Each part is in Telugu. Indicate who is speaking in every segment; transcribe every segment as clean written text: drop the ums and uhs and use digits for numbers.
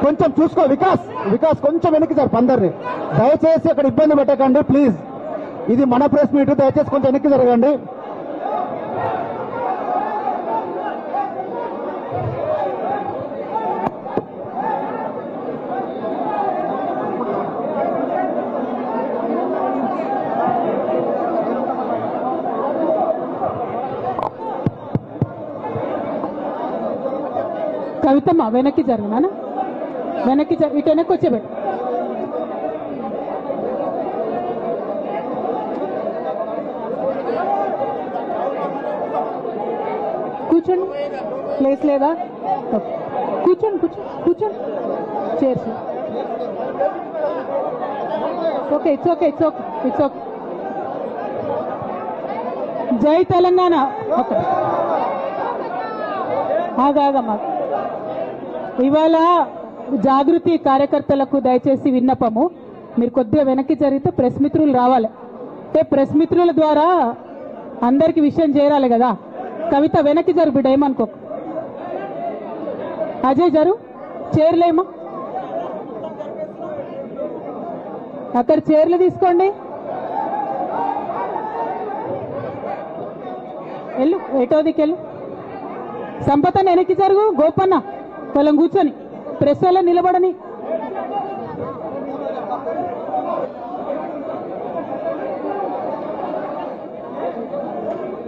Speaker 1: కొంచెం చూసుకో వికాస్, వికాస్ కొంచెం వెనక్కి జరుపు అందరినీ. దయచేసి అక్కడ ఇబ్బంది పెట్టకండి ప్లీజ్. ఇది మన ప్రెస్ మీట్, దయచేసి కొంచెం వెనక్కి జరగండి.
Speaker 2: కవితమ్మ వెనక్కి జరుగునా, వెనక్కి ఇటు వెనక్కి వచ్చేబెట్టు. కూర్చోండి, ప్లేస్ లేదా? కూర్చోండి కూర్చోండి కూర్చోండి, chairs. Okay, it's okay, it's okay, it's okay. జై తెలంగాణ. ఓకే, ఆగాగమ్మా. ఇవాళ జాగృతి కార్యకర్తలకు దయచేసి విన్నపము, మీరు కొద్దిగా వెనక్కి జరిగితే ప్రెస్ మిత్రులు రావాలి. అంటే ప్రెస్ మిత్రుల ద్వారా అందరికి విషయం చేరాలి కదా. కవిత వెనక్కి జరు బిడ్డ, ఏమనుకో. అజయ్ జరు, చైర్లేమా అక్కడ చైర్లు తీసుకోండి. వెళ్ళు, ఎటోదికి వెళ్ళు. సంపతన్న వెనక్కి జరుగు, గోపన్న వాళ్ళని కూర్చొని ప్రెస్ వాళ్ళ నిలబడని.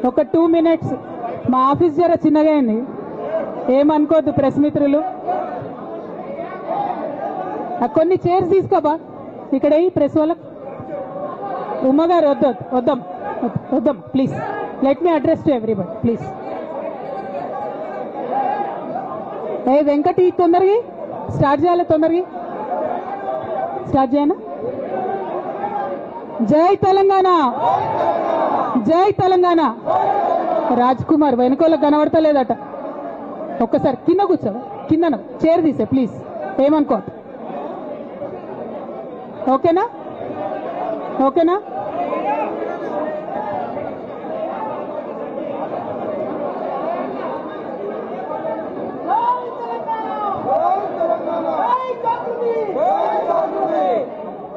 Speaker 2: ఒక 2 minutes, మా ఆఫీస్ జర చిన్నగా అయింది, ఏమనుకోద్దు ప్రెస్ మిత్రులు. కొన్ని చైర్స్ తీసుకోబా ఇక్కడ ప్రెస్ వాళ్ళకు. ఉమ్మగారు వద్దాం వద్దాం please. Let me address to everybody please. ఏ వెంకటి తొందరగా స్టార్ట్ చేయాలి, తొందరగా స్టార్ట్ చేయనా. జై తెలంగాణ, జై తెలంగాణ. రాజ్ కుమార్ వెనుకోళ్ళకి కనబడతలేదట, ఒక్కసారి కింద కూర్చో, కింద చైర్ తీసే ప్లీజ్, ఏమనుకో. ఓకేనా, ఓకేనా.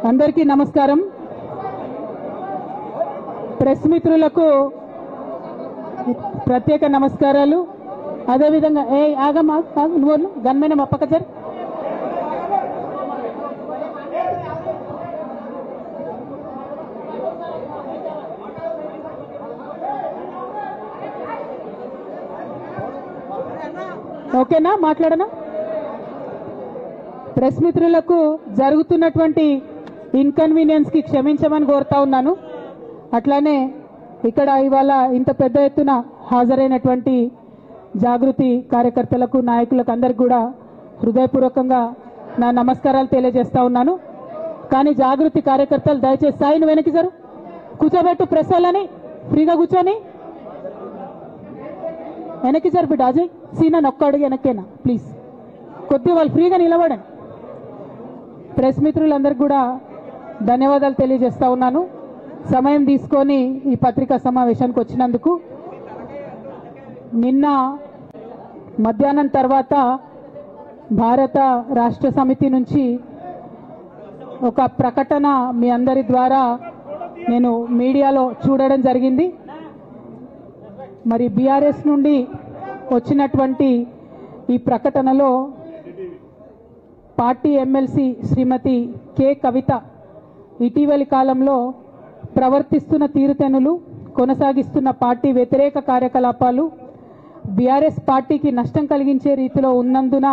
Speaker 2: అందరికీ నమస్కారం. ప్రెస్ మిత్రులకు ప్రత్యేక నమస్కారాలు. అదేవిధంగా ఆగమ్మా, నువ్వు గన్మైన మా పక్క జరి. ఓకేనా, మాట్లాడనా. ప్రెస్ మిత్రులకు జరుగుతున్నటువంటి ఇన్కన్వీనియన్స్ కి క్షమించమని కోరుతా ఉన్నాను. అట్లానే ఇక్కడ ఇవాళ ఇంత పెద్ద ఎత్తున హాజరైనటువంటి జాగృతి కార్యకర్తలకు, నాయకులకు అందరికి కూడా హృదయపూర్వకంగా నా నమస్కారాలు తెలియజేస్తా ఉన్నాను. కానీ జాగృతి కార్యకర్తలు దయచేసి సాయిని వెనక్కి జరు, కూర్చోబెట్టు ప్రెస్ వాళ్ళని, ఫ్రీగా కూర్చొని వెనక్కి జరు బిడ్డ. అజయ్ సీనా ఒక్క అడుగు వెనక్కేనా ప్లీజ్, కొద్దిగా వాళ్ళు ఫ్రీగా నిలబడండి. ప్రెస్ మిత్రులందరికీ కూడా ధన్యవాదాలు తెలియజేస్తా ఉన్నాను, సమయం తీసుకొని ఈ పత్రికా సమావేశానికి వచ్చినందుకు. నిన్న మధ్యాహ్నం తర్వాత భారత రాష్ట్ర సమితి నుంచి ఒక ప్రకటన మీ అందరి ద్వారా నేను మీడియాలో చూడడం జరిగింది. మరి బీఆర్ఎస్ నుండి వచ్చినటువంటి ఈ ప్రకటనలో పార్టీ ఎమ్మెల్సీ శ్రీమతి కె కవిత ఇటీవలి కాలంలో ప్రవర్తిస్తున్న తీరుతెన్నులు, కొనసాగిస్తున్న పార్టీ వ్యతిరేక కార్యకలాపాలు బీఆర్ఎస్ పార్టీకి నష్టం కలిగించే రీతిలో ఉన్నందున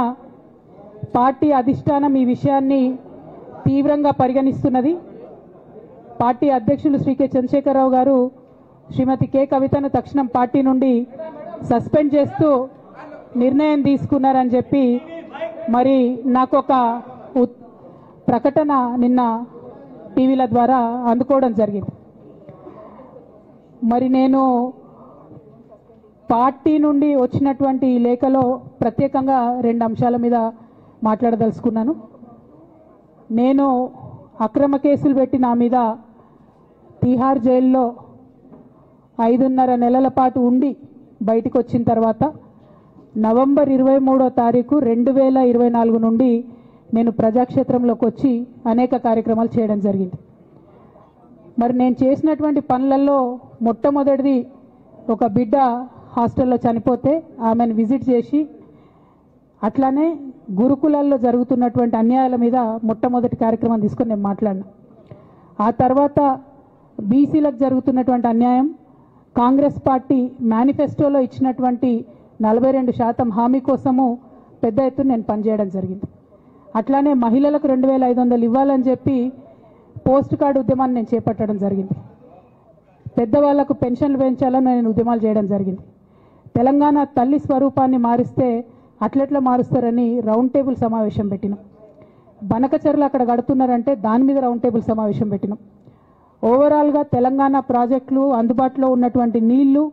Speaker 2: పార్టీ అధిష్టానం ఈ విషయాన్ని తీవ్రంగా పరిగణిస్తున్నది. పార్టీ అధ్యక్షులు శ్రీ కె చంద్రశేఖరరావు గారు శ్రీమతి కె కవితను తక్షణం పార్టీ నుండి సస్పెండ్ చేస్తూ నిర్ణయం తీసుకున్నారని చెప్పి మరి నాకు ఒక ప్రకటన నిన్న టీవీల ద్వారా అందుకోవడం జరిగింది. మరి నేను పార్టీ నుండి వచ్చినటువంటి ఈ లేఖలో ప్రత్యేకంగా 2 అంశాల మీద మాట్లాడదలుచుకున్నాను. నేను అక్రమ కేసులు పెట్టి నా మీద తిహార్ జైల్లో 5.5 నెలల పాటు ఉండి బయటికి వచ్చిన తర్వాత నవంబర్ 23వ తారీఖు 2024 నుండి నేను ప్రజాక్షేత్రంలోకి వచ్చి అనేక కార్యక్రమాలు చేయడం జరిగింది. మరి నేను చేసినటువంటి పనులలో మొట్టమొదటిది ఒక బిడ్డ హాస్టల్లో చనిపోతే ఆమెను విజిట్ చేసి, అట్లానే గురుకులాల్లో జరుగుతున్నటువంటి అన్యాయాల మీద మొట్టమొదటి కార్యక్రమం తీసుకొని నేను మాట్లాడినా. ఆ తర్వాత బీసీలకు జరుగుతున్నటువంటి అన్యాయం, కాంగ్రెస్ పార్టీ మేనిఫెస్టోలో ఇచ్చినటువంటి 42% హామీ కోసము పెద్ద ఎత్తున నేను పనిచేయడం జరిగింది. అట్లానే మహిళలకు 2500 ఇవ్వాలని చెప్పి పోస్ట్ కార్డు ఉద్యమాన్ని నేను చేపట్టడం జరిగింది. పెద్దవాళ్లకు పెన్షన్లు పెంచాలని నేను ఉద్యమాలు చేయడం జరిగింది. తెలంగాణ తల్లి స్వరూపాన్ని మారిస్తే అట్లెట్లా మారుస్తారని రౌండ్ టేబుల్ సమావేశం పెట్టినాం. బనకచర్లు అక్కడ కడుతున్నారంటే దాని మీద రౌండ్ టేబుల్ సమావేశం పెట్టినాం. ఓవరాల్గా తెలంగాణ ప్రాజెక్టులు, అందుబాటులో ఉన్నటువంటి నీళ్లు,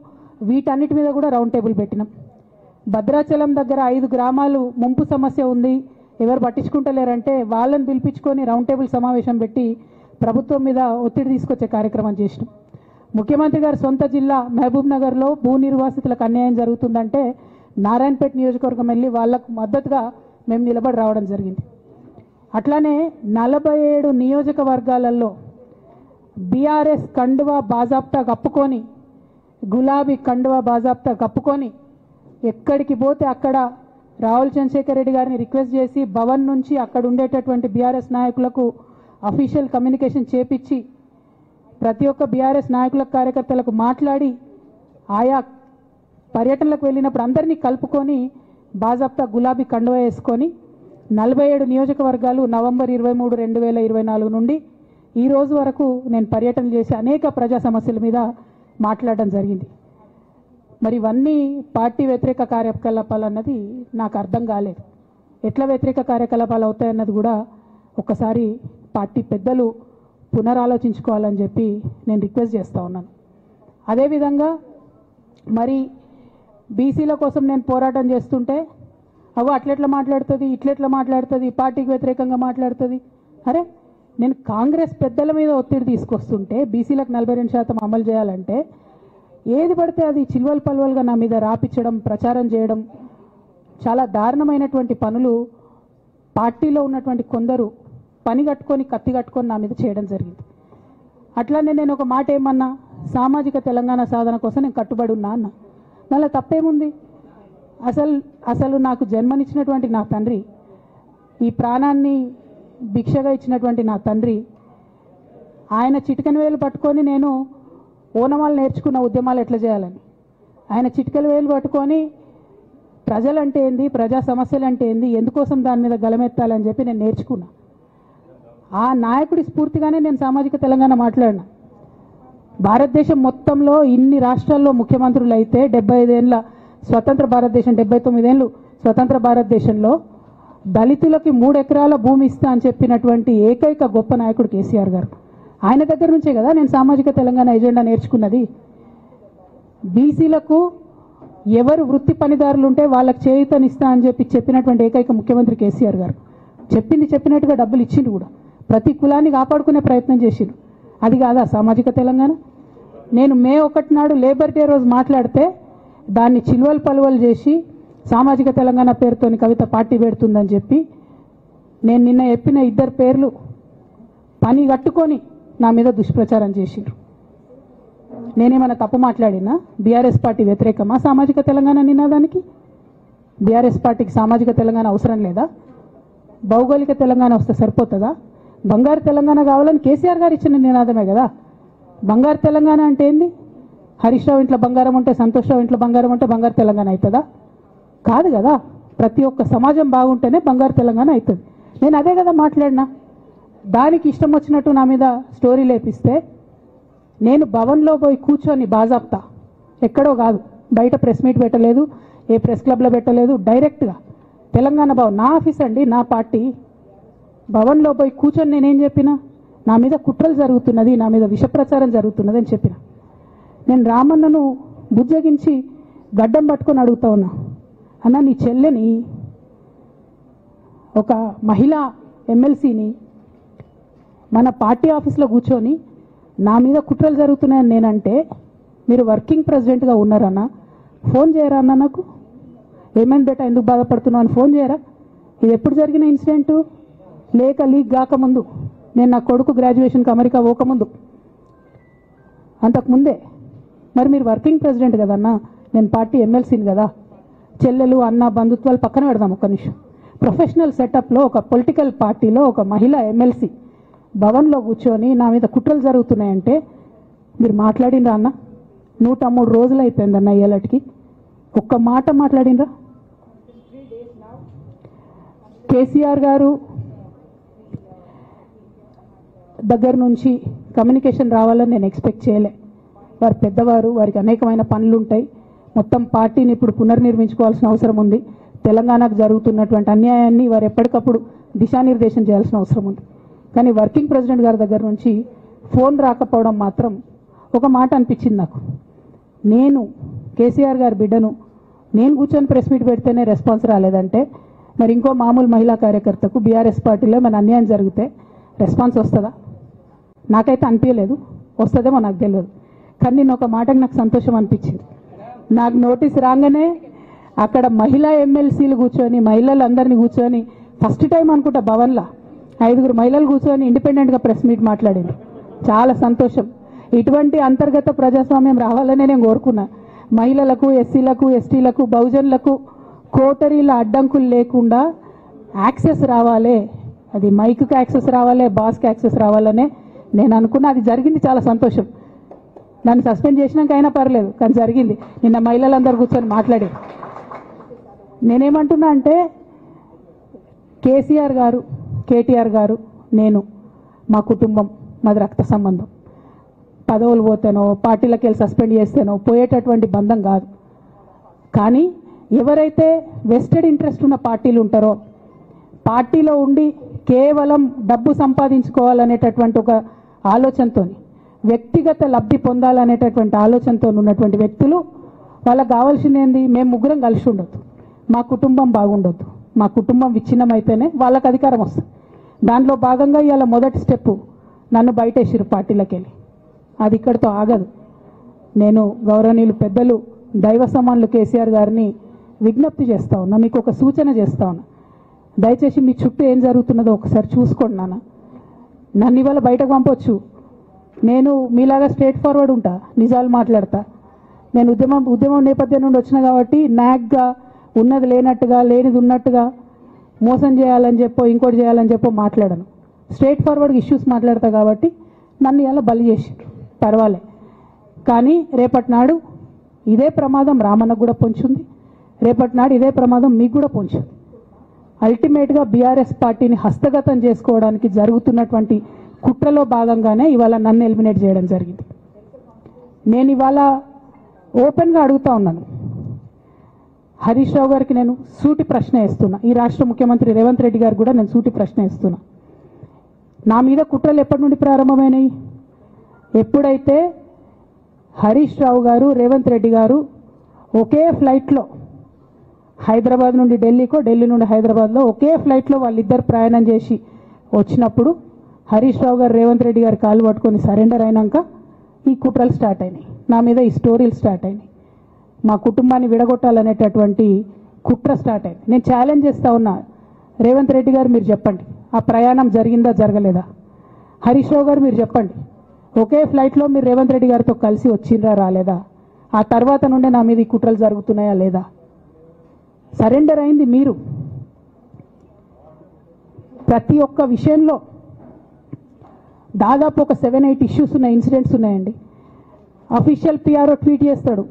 Speaker 2: వీటన్నిటి మీద కూడా రౌండ్ టేబుల్ పెట్టినాం. భద్రాచలం దగ్గర 5 గ్రామాలు ముంపు సమస్య ఉంది, ఎవరు పట్టించుకుంటలేరంటే వాళ్ళని పిలిపించుకొని రౌండ్ టేబుల్ సమావేశం పెట్టి ప్రభుత్వం మీద ఒత్తిడి తీసుకొచ్చే కార్యక్రమం చేసినాం. ముఖ్యమంత్రి గారి సొంత జిల్లా మహబూబ్ నగర్లో భూ నిర్వాసితులకు అన్యాయం జరుగుతుందంటే నారాయణపేట నియోజకవర్గం వెళ్ళి వాళ్లకు మద్దతుగా మేము నిలబడి రావడం జరిగింది. అట్లానే 47 నియోజకవర్గాలలో బీఆర్ఎస్ కండువా బాజాప్తా కప్పుకొని, గులాబీ కండువా బాజాప్తా కప్పుకొని ఎక్కడికి పోతే అక్కడ రావుల్ చంద్రశేఖర్ రెడ్డి గారిని రిక్వెస్ట్ చేసి భవన్ నుంచి అక్కడ ఉండేటటువంటి బీఆర్ఎస్ నాయకులకు అఫీషియల్ కమ్యూనికేషన్ చేపించి ప్రతి ఒక్క బీఆర్ఎస్ నాయకులకు, కార్యకర్తలకు మాట్లాడి ఆయా పర్యటనలకు వెళ్ళినప్పుడు అందరినీ కలుపుకొని బాజాప్తా గులాబీ కండువా వేసుకొని 47 నియోజకవర్గాలు నవంబర్ 23, 2024 నుండి ఈ రోజు వరకు నేను పర్యటన చేసి అనేక ప్రజా సమస్యల మీద మాట్లాడడం జరిగింది. మరి ఇవన్నీ పార్టీ వ్యతిరేక కార్యకలాపాలు అన్నది నాకు అర్థం కాలేదు. ఎట్లా వ్యతిరేక కార్యకలాపాలు అవుతాయన్నది కూడా ఒకసారి పార్టీ పెద్దలు పునరాలోచించుకోవాలని చెప్పి నేను రిక్వెస్ట్ చేస్తూ ఉన్నాను. అదేవిధంగా మరి బీసీల కోసం నేను పోరాటం చేస్తుంటే అట్లెట్లా మాట్లాడుతుంది, ఇట్లెట్లా మాట్లాడుతుంది, పార్టీకి వ్యతిరేకంగా మాట్లాడుతుంది. అరే, నేను కాంగ్రెస్ పెద్దల మీద ఒత్తిడి తీసుకొస్తుంటే బీసీలకు 42% అమలు చేయాలంటే ఏది పడితే అది చిల్వల్ పల్వల్గా నా మీద రాపించడం, ప్రచారం చేయడం, చాలా దారుణమైనటువంటి పనులు పార్టీలో ఉన్నటువంటి కొందరు పని కట్టుకొని, కత్తి కట్టుకొని నా మీద చేయడం జరిగింది. అట్లానే నేను ఒక మాట ఏమన్నా, సామాజిక తెలంగాణ సాధన కోసం నేను కట్టుబడి ఉన్నా అన్న. మళ్ళీ తప్పేముంది? అసలు నాకు జన్మనిచ్చినటువంటి నా తండ్రి, ఈ ప్రాణాన్ని భిక్షగా ఇచ్చినటువంటి నా తండ్రి, ఆయన చిటికెన వేలు పట్టుకొని నేను ఓనమాలు నేర్చుకున్న ఉద్యమాలు ఎట్లా చేయాలని, ఆయన చిటికెల వేలు పట్టుకొని ప్రజలంటే ఏంది, ప్రజా సమస్యలు అంటే ఏంది, ఎందుకోసం దాని మీద గలమెత్తాలని చెప్పి నేను నేర్చుకున్నా. ఆ నాయకుడి స్ఫూర్తిగానే నేను సామాజిక తెలంగాణ మాట్లాడినా. భారతదేశం మొత్తంలో ఇన్ని రాష్ట్రాల్లో ముఖ్యమంత్రులు అయితే 75 ఏళ్ళ స్వతంత్ర భారతదేశం, 79 ఏళ్ళు స్వతంత్ర భారతదేశంలో దళితులకి 3 ఎకరాల భూమి ఇస్తా అని చెప్పినటువంటి ఏకైక గొప్ప నాయకుడు కేసీఆర్ గారు. ఆయన దగ్గర నుంచే కదా నేను సామాజిక తెలంగాణ ఎజెండా నేర్చుకున్నది. బీసీలకు ఎవరు వృత్తి పనిదారులు ఉంటే వాళ్ళకి చేయూతనిస్తా అని చెప్పినటువంటి ఏకైక ముఖ్యమంత్రి కేసీఆర్ గారు. చెప్పినట్టుగా డబ్బులు ఇచ్చిండు కూడా, ప్రతి కులాన్ని కాపాడుకునే ప్రయత్నం చేసిండు. అది కాదా సామాజిక తెలంగాణ? నేను మే 1 నాడు లేబర్ డే రోజు మాట్లాడితే దాన్ని చిల్వల్ పలువలు చేసి సామాజిక తెలంగాణ పేరుతోని కవిత పార్టీ పెడుతుందని చెప్పి నేను నిన్న చెప్పిన 2 పేర్లు పని కట్టుకొని నా మీద దుష్ప్రచారం చేసిండ్రు. నేనేమైనా తప్పు మాట్లాడినా? బీఆర్ఎస్ పార్టీ వ్యతిరేకమా సామాజిక తెలంగాణ నినాదానికి? బీఆర్ఎస్ పార్టీకి సామాజిక తెలంగాణ అవసరం లేదా? భౌగోళిక తెలంగాణ వస్తే సరిపోతుందా? బంగారు తెలంగాణ కావాలని కేసీఆర్ గారు ఇచ్చిన నినాదమే కదా. బంగారు తెలంగాణ అంటే ఏంది? హరీష్ రావు ఇంట్లో బంగారం ఉంటే, సంతోష్ రావు ఇంట్లో బంగారం ఉంటే బంగారు తెలంగాణ అవుతుందా? కాదు కదా. ప్రతి ఒక్క సమాజం బాగుంటేనే బంగారు తెలంగాణ అవుతుంది. నేను అదే కదా మాట్లాడినా. దానికి ఇష్టం వచ్చినట్టు నా మీద స్టోరీ లేపిస్తే నేను భవన్లో పోయి కూర్చొని బాజాప్తా, ఎక్కడో కాదు, బయట ప్రెస్ మీట్ పెట్టలేదు, ఏ ప్రెస్ క్లబ్లో పెట్టలేదు, డైరెక్ట్గా తెలంగాణ భవన్, నా ఆఫీస్ అండి, నా పార్టీ భవన్లో పోయి కూర్చొని నేనేం చెప్పినా, నా మీద కుట్రలు జరుగుతున్నది, నా మీద విషప్రచారం జరుగుతున్నది అని చెప్పిన. నేను రామన్నను బుజ్జగించి గడ్డం పట్టుకొని అడుగుతా ఉన్నా, అన్న నీ చెల్లెని, ఒక మహిళా ఎమ్మెల్సీని మన పార్టీ ఆఫీస్లో కూర్చొని నా మీద కుట్రలు జరుగుతున్నాయని నేనంటే మీరు వర్కింగ్ ప్రెసిడెంట్గా ఉన్నారన్నా, ఫోన్ చేయరా అన్న, నాకు ఏమైంది బేటా, ఎందుకు బాధపడుతున్నావు అని ఫోన్ చేయరా? ఇది ఎప్పుడు జరిగిన ఇన్సిడెంటు? లేక లీక్ కాకముందు, నేను నా కొడుకు గ్రాడ్యుయేషన్కి అమెరికా పోకముందు, అంతకుముందే. మరి మీరు వర్కింగ్ ప్రెసిడెంట్ కదన్నా, నేను పార్టీ ఎమ్మెల్సీని కదా. చెల్లెలు అన్న బంధుత్వాలు పక్కన పెడదాం ఒక్క నిమిషం. ప్రొఫెషనల్ సెటప్లో ఒక పొలిటికల్ పార్టీలో ఒక మహిళ ఎమ్మెల్సీ భవన్లో కూర్చొని నా మీద కుట్రలు జరుగుతున్నాయంటే మీరు మాట్లాడినరా అన్న? 103 రోజులు అయిపోయిందన్న ఇయ్యాలటికి, ఒక్క మాట మాట్లాడినరా? కేసీఆర్ గారు దగ్గర నుంచి కమ్యూనికేషన్ రావాలని నేను ఎక్స్పెక్ట్ చేయలే. వారు పెద్దవారు, వారికి అనేకమైన పనులు ఉంటాయి. మొత్తం పార్టీని ఇప్పుడు పునర్నిర్మించుకోవాల్సిన అవసరం ఉంది. తెలంగాణకు జరుగుతున్నటువంటి అన్యాయాన్ని వారు ఎప్పటికప్పుడు దిశానిర్దేశం చేయాల్సిన అవసరం ఉంది. కానీ వర్కింగ్ ప్రెసిడెంట్ గారి దగ్గర నుంచి ఫోన్ రాకపోవడం మాత్రం ఒక మాట అనిపించింది నాకు. నేను కేసీఆర్ గారి బిడ్డను, నేను కూర్చొని ప్రెస్ మీట్ పెడితేనే రెస్పాన్స్ రాలేదంటే మరి ఇంకో మామూలు మహిళా కార్యకర్తకు బీఆర్ఎస్ పార్టీలో మన అన్యాయం జరిగితే రెస్పాన్స్ వస్తుందా? నాకైతే అనిపించలేదు. వస్తుందేమో నాకు తెలియదు. కానీ నేను ఒక మాటకు నాకు సంతోషం అనిపించింది. నాకు నోటీస్ రాగానే అక్కడ మహిళా ఎమ్మెల్సీలు కూర్చొని, మహిళలందరినీ కూర్చొని, ఫస్ట్ టైం అనుకుంటా భవన్లో 5 మహిళలు కూర్చొని ఇండిపెండెంట్గా ప్రెస్ మీట్ మాట్లాడింది. చాలా సంతోషం. ఇటువంటి అంతర్గత ప్రజాస్వామ్యం రావాలనే నేను కోరుకున్నా. మహిళలకు, ఎస్సీలకు, ఎస్టీలకు, బహుజనులకు కోటరీల అడ్డంకులు లేకుండా యాక్సెస్ రావాలి. అది మైక్కి యాక్సెస్ రావాలి, బాస్కి యాక్సెస్ రావాలనే నేను అనుకున్నా. అది జరిగింది, చాలా సంతోషం. నన్ను సస్పెండ్ చేసినాక అయినా పర్లేదు, కానీ జరిగింది. నిన్న మహిళలందరూ కూర్చొని మాట్లాడి నేనేమంటున్నా అంటే, కేసీఆర్ గారు, కేటీఆర్ గారు, నేను, మా కుటుంబం, మాది రక్త సంబంధం. పదవులు పోతేనో, పార్టీలకు వెళ్ళి సస్పెండ్ చేస్తేనో పోయేటటువంటి బంధం కాదు. కానీ ఎవరైతే వెస్టెడ్ ఇంట్రెస్ట్ ఉన్న పార్టీలు ఉంటారో, పార్టీలో ఉండి కేవలం డబ్బు సంపాదించుకోవాలనేటటువంటి ఒక ఆలోచనతో, వ్యక్తిగత లబ్ధి పొందాలనేటటువంటి ఆలోచనతో ఉన్నటువంటి వ్యక్తులు, వాళ్ళకి కావాల్సింది ఏంది? మేము ముగ్గురం కలిసి ఉండొద్దు, మా కుటుంబం బాగుండొద్దు, మా కుటుంబం విచ్ఛిన్నమైతేనే వాళ్ళకి అధికారం వస్తుంది. దాంట్లో భాగంగా ఇవాళ మొదటి స్టెప్ నన్ను బయటేసిరు పార్టీలకు వెళ్ళి. అది ఇక్కడితో ఆగదు. నేను గౌరవనీయులు పెద్దలు దైవ సమానులు కేసీఆర్ గారిని విజ్ఞప్తి చేస్తా ఉన్నా, మీకు ఒక సూచన చేస్తా ఉన్నా. దయచేసి మీ చుట్టూ ఏం జరుగుతున్నదో ఒకసారి చూసుకోండి నాన్న. నన్ను ఇవాళ బయటకు పంపొచ్చు, నేను మీలాగా స్ట్రేట్ ఫార్వర్డ్ ఉంటా, నిజాలు మాట్లాడతా. నేను ఉద్యమం నేపథ్యం నుండి వచ్చిన కాబట్టి నాగ్గా ఉన్నది లేనట్టుగా, లేనిది ఉన్నట్టుగా, మోసం చేయాలని చెప్పో ఇంకోటి చేయాలని చెప్పో మాట్లాడను. స్ట్రేట్ ఫార్వర్డ్గా ఇష్యూస్ మాట్లాడతా కాబట్టి నన్ను ఇలా బలి చేసి పర్వాలే. కానీ రేపటి నాడు ఇదే ప్రమాదం రామన్నకు కూడా పొంచుంది, రేపటి నాడు ఇదే ప్రమాదం మీకు కూడా పొంచుంది. అల్టిమేట్గా బీఆర్ఎస్ పార్టీని హస్తగతం చేసుకోవడానికి జరుగుతున్నటువంటి కుట్రలో భాగంగానే ఇవాళ నన్ను ఎలిమినేట్ చేయడం జరిగింది. నేను ఇవాళ ఓపెన్గా అడుగుతా ఉన్నాను, హరీష్ రావు గారికి నేను సూటి ప్రశ్న వేస్తున్నా, ఈ రాష్ట్ర ముఖ్యమంత్రి రేవంత్ రెడ్డి గారికి కూడా నేను సూటి ప్రశ్న వేస్తున్నా. నా మీద కుట్రలు ఎప్పటి నుండి ప్రారంభమైనాయి? ఎప్పుడైతే హరీష్ రావు గారు, రేవంత్ రెడ్డి గారు ఒకే ఫ్లైట్లో హైదరాబాద్ నుండి ఢిల్లీకో, ఢిల్లీ నుండి హైదరాబాద్లో ఒకే ఫ్లైట్లో వాళ్ళిద్దరు ప్రయాణం చేసి వచ్చినప్పుడు హరీష్ రావు గారు రేవంత్ రెడ్డి గారి కాళ్ళు పట్టుకొని సరెండర్ అయినాక ఈ కుట్రలు స్టార్ట్ అయినాయి, నా మీద ఈ స్టోరీలు స్టార్ట్ అయినాయి, మా కుటుంబాన్ని విడగొట్టాలనేటటువంటి కుట్ర స్టార్ట్ అయింది. నేను ఛాలెంజ్ చేస్తా ఉన్నా, రేవంత్ రెడ్డి గారు మీరు చెప్పండి, ఆ ప్రయాణం జరిగిందా జరగలేదా? హరీష్ రావు గారు మీరు చెప్పండి, ఒకే ఫ్లైట్లో మీరు రేవంత్ రెడ్డి గారితో కలిసి వచ్చిండ్రా రాలేదా? ఆ తర్వాత నుండే నా మీద ఈ కుట్రలు జరుగుతున్నాయా లేదా? సరెండర్ అయింది మీరు. ప్రతి ఒక్క విషయంలో దాదాపు ఒక 7-8 ఇష్యూస్ ఉన్న ఇన్సిడెంట్స్ ఉన్నాయండి. అఫీషియల్ పిఆర్ఓ ట్వీట్ చేస్తాడు,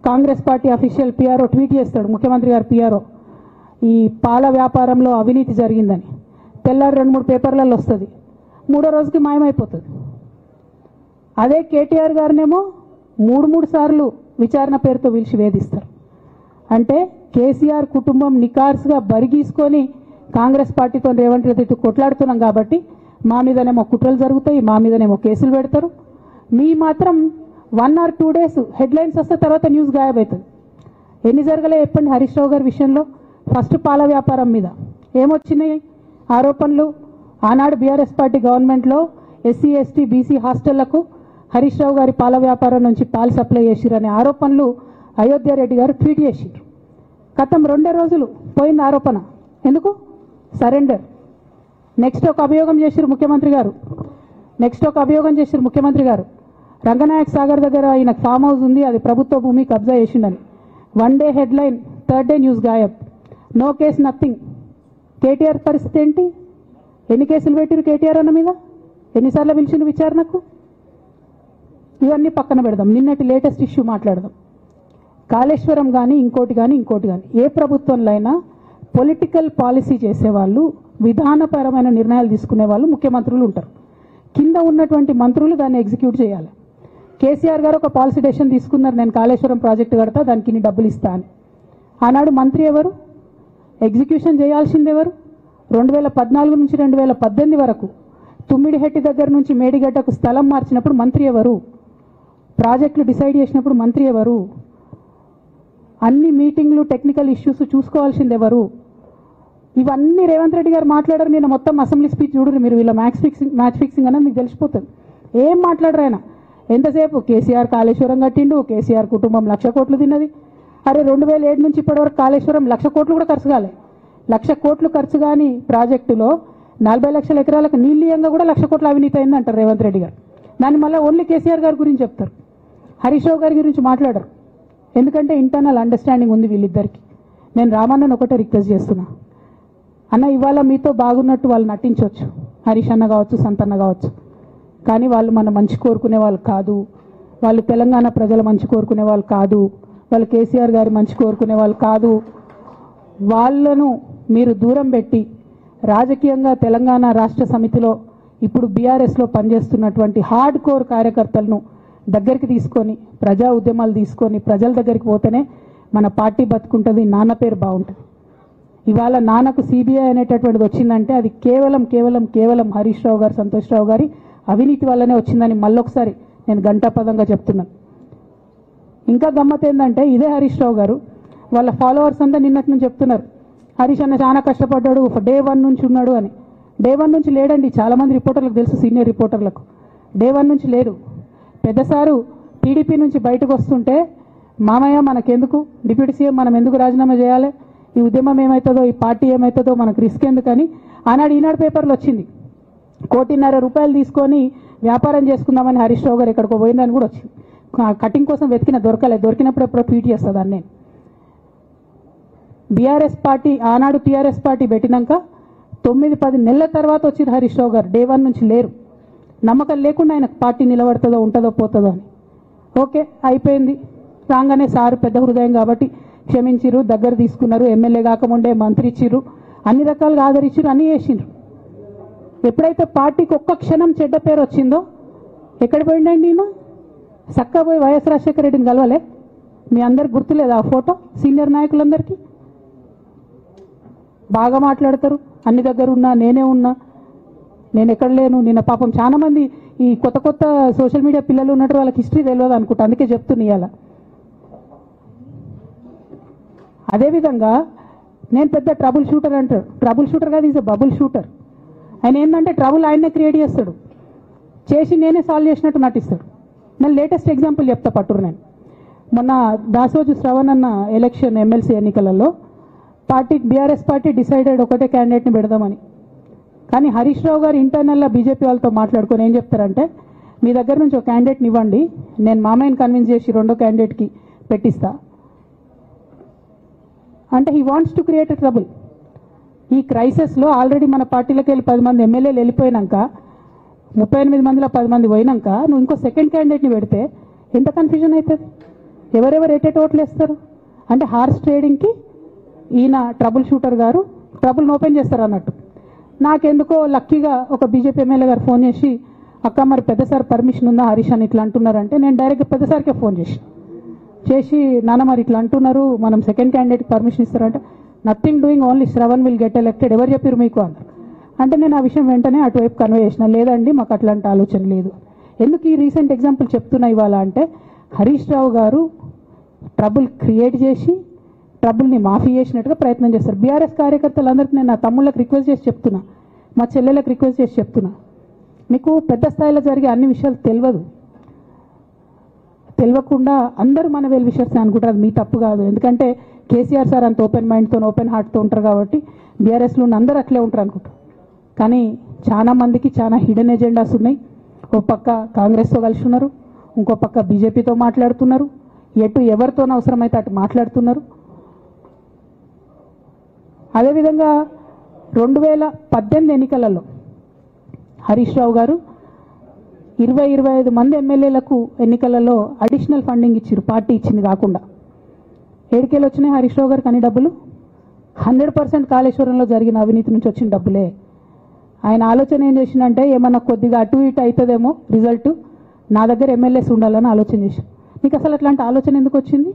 Speaker 2: Congress party official PRO tweet చేస్తాడు, ముఖ్యమంత్రి గారు పిఆర్ఓ, ఈ పాల వ్యాపారంలో అవినీతి జరిగిందని. తెల్లారి 2-3 పేపర్లలో వస్తుంది, 3వ రోజుకి మాయమైపోతుంది. అదే కేటీఆర్ గారినేమో 3 సార్లు విచారణ పేరుతో పిలిచి వేధిస్తారు. అంటే కేసీఆర్ కుటుంబం నికార్స్గా బరిగీసుకొని కాంగ్రెస్ పార్టీతో రేవంత్ రెడ్డి కొట్లాడుతున్నాం కాబట్టి మా మీదనేమో కుట్రలు జరుగుతాయి, మా మీదనేమో కేసులు పెడతారు. మీ మాత్రం 1 or 2 days హెడ్లైన్స్ వస్తే తర్వాత న్యూస్ గాయబవుతుంది. ఎన్ని జరగలే చెప్పండి హరీష్ రావు గారి విషయంలో? ఫస్ట్ పాల వ్యాపారం మీద ఏమొచ్చినాయి ఆరోపణలు? ఆనాడు బీఆర్ఎస్ పార్టీ గవర్నమెంట్లో SC, ST, BC హాస్టళ్లకు Harish Rao గారి పాల వ్యాపారం నుంచి పాలు సప్లై చేసిరనే ఆరోపణలు అయోధ్య రెడ్డి గారు ట్వీట్ చేసిరు. గతం 2 రోజులు పోయింది ఆరోపణ. ఎందుకు? సరెండర్. నెక్స్ట్ ఒక అభియోగం చేశారు ముఖ్యమంత్రి గారు రంగనాయక్ సాగర్ దగ్గర ఆయన ఫామ్ హౌస్ ఉంది, అది ప్రభుత్వ భూమి, కబ్జా చేసిండని. 1 day headline, 3rd day news గాయబ్. No case nothing. కేటీఆర్ పరిస్థితి ఏంటి? ఎన్ని కేసులు పెట్టిరు కేటీఆర్ అన్న మీద? ఎన్నిసార్లు పిలిచిండు విచారణకు? ఇవన్నీ పక్కన పెడదాం. నిన్నటి లేటెస్ట్ ఇష్యూ మాట్లాడదాం. కాళేశ్వరం కానీ ఇంకోటి కానీ ఏ ప్రభుత్వంలో అయినా పొలిటికల్ పాలసీ చేసేవాళ్ళు, విధానపరమైన నిర్ణయాలు తీసుకునే వాళ్ళు ముఖ్యమంత్రులు ఉంటారు. కింద ఉన్నటువంటి మంత్రులు దాన్ని ఎగ్జిక్యూట్ చేయాలి. కేసీఆర్ గారు ఒక పాలసీ డెసిషన్ తీసుకున్నారు, నేను కాళేశ్వరం ప్రాజెక్టు కడతా, దానికి ఇన్ని డబ్బులు ఇస్తా అని. ఆనాడు మంత్రి ఎవరు? ఎగ్జిక్యూషన్ చేయాల్సింది ఎవరు? 2014 నుంచి 2018 వరకు తుమ్మిడిహెట్టి దగ్గర నుంచి మేడిగడ్డకు స్థలం మార్చినప్పుడు మంత్రి ఎవరు? ప్రాజెక్టులు డిసైడ్ చేసినప్పుడు మంత్రి ఎవరు? అన్ని మీటింగ్లు, టెక్నికల్ ఇష్యూస్ చూసుకోవాల్సింది ఎవరు? ఇవన్నీ రేవంత్ రెడ్డి గారు మాట్లాడారు. నేను మొత్తం అసెంబ్లీ స్పీచ్ చూడరు మీరు, వీళ్ళ మ్యాచ్ ఫిక్సింగ్ అనేది మీకు తెలిసిపోతుంది. ఏం మాట్లాడరు ఆయన. ఎంతసేపు కేసీఆర్ కాళేశ్వరం కట్టిండు, కేసీఆర్ కుటుంబం 1,00,000 కోట్లు తిన్నది. అరే 2007 నుంచి ఇప్పటివరకు కాళేశ్వరం 1,00,000 కోట్లు కూడా ఖర్చు కాలే. 1,00,000 కోట్లు ఖర్చు కాని ప్రాజెక్టులో 40 లక్షల ఎకరాలకు నీళ్ళీయంగా కూడా 1,00,000 కోట్ల అవినీతి అయింది అంటారు రేవంత్ రెడ్డి గారు. దాన్ని మళ్ళీ ఓన్లీ కేసీఆర్ గారి గురించి చెప్తారు, హరీష్ రావు గారి గురించి మాట్లాడరు. ఎందుకంటే ఇంటర్నల్ అండర్స్టాండింగ్ ఉంది వీళ్ళిద్దరికి. నేను రామన్నను ఒకటే రిక్వెస్ట్ చేస్తున్నా, అన్న ఇవాళ మీతో బాగున్నట్టు వాళ్ళు నటించవచ్చు, హరీష్ అన్న కావచ్చు, సంతన్న కావచ్చు, కానీ వాళ్ళు మన మంచి కోరుకునే వాళ్ళు కాదు. వాళ్ళు తెలంగాణ ప్రజల మంచి కోరుకునే వాళ్ళు కాదు. వాళ్ళు కేసీఆర్ గారి మంచి కోరుకునే వాళ్ళు కాదు. వాళ్ళను మీరు దూరం పెట్టి రాజకీయంగా తెలంగాణ రాష్ట్ర సమితిలో ఇప్పుడు బీఆర్ఎస్లో పనిచేస్తున్నటువంటి హార్డ్ కోర్ కార్యకర్తలను దగ్గరికి తీసుకొని, ప్రజా ఉద్యమాలు తీసుకొని ప్రజల దగ్గరికి పోతేనే మన పార్టీ బతుకుంటుంది, నాన్న పేరు బాగుంటుంది. ఇవాళ నాన్నకు సిబిఐ అనేటటువంటిది వచ్చిందంటే అది కేవలం హరీష్ రావు గారు, సంతోష్ రావు గారి అవినీతి వల్లనే వచ్చిందని మళ్ళొకసారి నేను గంటాపదంగా చెప్తున్నాను. ఇంకా గమ్మత్ ఏంటంటే ఇదే హరీష్ రావు గారు వాళ్ళ ఫాలోవర్స్ అంతా నిన్నటి నుంచి చెప్తున్నారు, హరీష్ అన్న చాలా కష్టపడ్డాడు, డే 1 నుంచి ఉన్నాడు అని. డే 1 నుంచి లేడండి. చాలామంది రిపోర్టర్లకు తెలుసు, సీనియర్ రిపోర్టర్లకు డే 1 నుంచి లేడు. పెద్దసారు టీడీపీ నుంచి బయటకు వస్తుంటే మామయ్య మనకెందుకు, డిప్యూటీ సీఎం మనం ఎందుకు రాజీనామా చేయాలి, ఈ ఉద్యమం ఏమవుతుందో, ఈ పార్టీ ఏమవుతుందో మనకు రిస్క్ ఎందుకని ఆనాడు ఈనాడు పేపర్లో వచ్చింది. 1,50,00,000 రూపాయలు తీసుకొని వ్యాపారం చేసుకుందామని హరీష్ రావు గారు ఎక్కడికో పోయిందని కూడా వచ్చింది. కటింగ్ కోసం దొరికినప్పుడు ఎప్పుడో ట్వీట్ చేస్తుందని. నేను బీఆర్ఎస్ పార్టీ ఆనాడు టీఆర్ఎస్ పార్టీ పెట్టినాక 9-10 నెలల తర్వాత వచ్చింది హరీష్ రావు గారు. డే 1 నుంచి లేరు. నమ్మకం లేకుండా ఆయన పార్టీ నిలబడుతుందో ఉంటుందో పోతుందో అని. ఓకే అయిపోయింది. రాగానే సారు పెద్ద హృదయం కాబట్టి క్షమించిరు, దగ్గర తీసుకున్నారు, ఎమ్మెల్యే కాకముందే మంత్రి ఇచ్చిర్రు, అన్ని రకాలుగా ఆదరించిరు, అన్నీ చేసిండ్రు. ఎప్పుడైతే పార్టీకి ఒక్క క్షణం చెడ్డ పేరు వచ్చిందో ఎక్కడ పోయిండండి ఈయన? చక్కా పోయి వైఎస్ రాజశేఖర రెడ్డిని కలవలే? మీ అందరికి గుర్తులేదు ఆ ఫోటో? సీనియర్ నాయకులందరికీ బాగా మాట్లాడతారు, అన్ని దగ్గర ఉన్నా, నేనే ఉన్నా, నేను ఎక్కడ లేను. నిన్న పాపం చాలా మంది ఈ కొత్త సోషల్ మీడియా పిల్లలు ఉన్నట్టు వాళ్ళకి హిస్టరీ తెలియదు అనుకుంటా, అందుకే చెప్తున్నా ఇవాళ. అదేవిధంగా నేను పెద్ద ట్రబుల్ షూటర్ అంటారు. ట్రబుల్ షూటర్ కాదు, ఈజ్ ఎ బబుల్ షూటర్. ఆయన ఏంటంటే ట్రబుల్ ఆయన్నే క్రియేట్ చేస్తాడు, చేసి నేనే సాల్వ్ చేసినట్టు నటిస్తాడు. నేను లేటెస్ట్ ఎగ్జాంపుల్ చెప్తా పట్టురు. నేను మొన్న దాసోజు శ్రవణ్ అన్న ఎలక్షన్ ఎమ్మెల్సీ ఎన్నికలలో బీఆర్ఎస్ పార్టీ డిసైడెడ్ ఒకటే క్యాండిడేట్ని పెడదామని. కానీ హరీష్ రావు గారు ఇంటర్నల్గా బీజేపీ వాళ్ళతో మాట్లాడుకొని ఏం చెప్తారంటే, మీ దగ్గర నుంచి ఒక క్యాండిడేట్ని ఇవ్వండి, నేను మామయ్యని కన్విన్స్ చేసి రెండో క్యాండిడేట్కి పెట్టిస్తా అంటే he wants to create a trouble. ఈ క్రైసిస్లో ఆల్రెడీ మన పార్టీలోకి వెళ్ళి 10 మంది ఎమ్మెల్యేలు వెళ్ళిపోయినాక, 38 మందిలో 10 మంది పోయినాక నువ్వు ఇంకో సెకండ్ క్యాండిడేట్ని పెడితే ఎంత కన్ఫ్యూజన్ అవుతుంది? ఎవరెవరు ఓట్లు వేస్తారు? అంటే హార్స్ ట్రేడింగ్కి ఈయన ట్రబుల్ షూటర్ గారు ట్రబుల్ని ఓపెన్ చేస్తారు అన్నట్టు. నాకెందుకో లక్కీగా ఒక బీజేపీ ఎమ్మెల్యే గారు ఫోన్ చేసి, అక్క మరి పెద్దసారి పర్మిషన్ ఉందా హరీష్ అని ఇట్లా అంటున్నారంటే, నేను డైరెక్ట్గా పెద్దసారికే ఫోన్ చేసి నాన్న మరి ఇట్లా అంటున్నారు, మనం సెకండ్ క్యాండిడేట్కి పర్మిషన్ ఇస్తారంటే, nothing doing, only Shravan will get elected, ఎవరు చెప్పారు మీకు అన్నారు. అంటే నేను ఆ విషయం వెంటనే అటువైపు కన్వే చేసిన, లేదండి మాకు అట్లాంటి ఆలోచన లేదు. ఎందుకు ఈ రీసెంట్ ఎగ్జాంపుల్ చెప్తున్నా ఇవాళ అంటే, హరీష్ రావు గారు ట్రబుల్ క్రియేట్ చేసి ట్రబుల్ని మాఫీ చేసినట్టుగా ప్రయత్నం చేస్తారు. బీఆర్ఎస్ కార్యకర్తలందరికీ నేను నా తమ్ముళ్ళకి రిక్వెస్ట్ చేసి చెప్తున్నా, మా చెల్లెలకు రిక్వెస్ట్ చేసి చెప్తున్నా, మీకు పెద్ద స్థాయిలో జరిగే అన్ని విషయాలు తెలియకుండా అందరూ మన వెల్ విషర్స్ అనుకుంటారు. అది మీ తప్పు కాదు, ఎందుకంటే కేసీఆర్ సార్ అంత ఓపెన్ మైండ్తో ఓపెన్ హార్ట్తో ఉంటారు కాబట్టి బీఆర్ఎస్లో ఉన్న అందరూ అట్లే ఉంటారు అనుకుంటారు. కానీ చాలా మందికి చాలా హిడెన్ ఎజెండాస్ ఉన్నాయి. ఒక పక్క కాంగ్రెస్తో కలిసి ఉన్నారు, ఇంకో పక్క బీజేపీతో మాట్లాడుతున్నారు, ఎటు ఎవరితో అవసరమైతే అటు మాట్లాడుతున్నారు. అదేవిధంగా 2018 ఎన్నికలలో హరీష్ రావు గారు 20-25 మంది ఎమ్మెల్యేలకు ఎన్నికలలో అడిషనల్ ఫండింగ్ ఇచ్చారు, పార్టీ ఇచ్చింది కాకుండా. ఏడికేలు వచ్చినాయి హరీష్ రావు గారికి అన్ని డబ్బులు? 100% కాళేశ్వరంలో జరిగిన అవినీతి నుంచి వచ్చిన డబ్బులే. ఆయన ఆలోచన ఏం చేసిందంటే ఏమన్నా కొద్దిగా అటు ఇటు అవుతుందేమో రిజల్ట్, నా దగ్గర ఎమ్మెల్యేస్ ఉండాలని ఆలోచన చేశాను. నీకు అసలు అట్లాంటి ఆలోచన ఎందుకు వచ్చింది?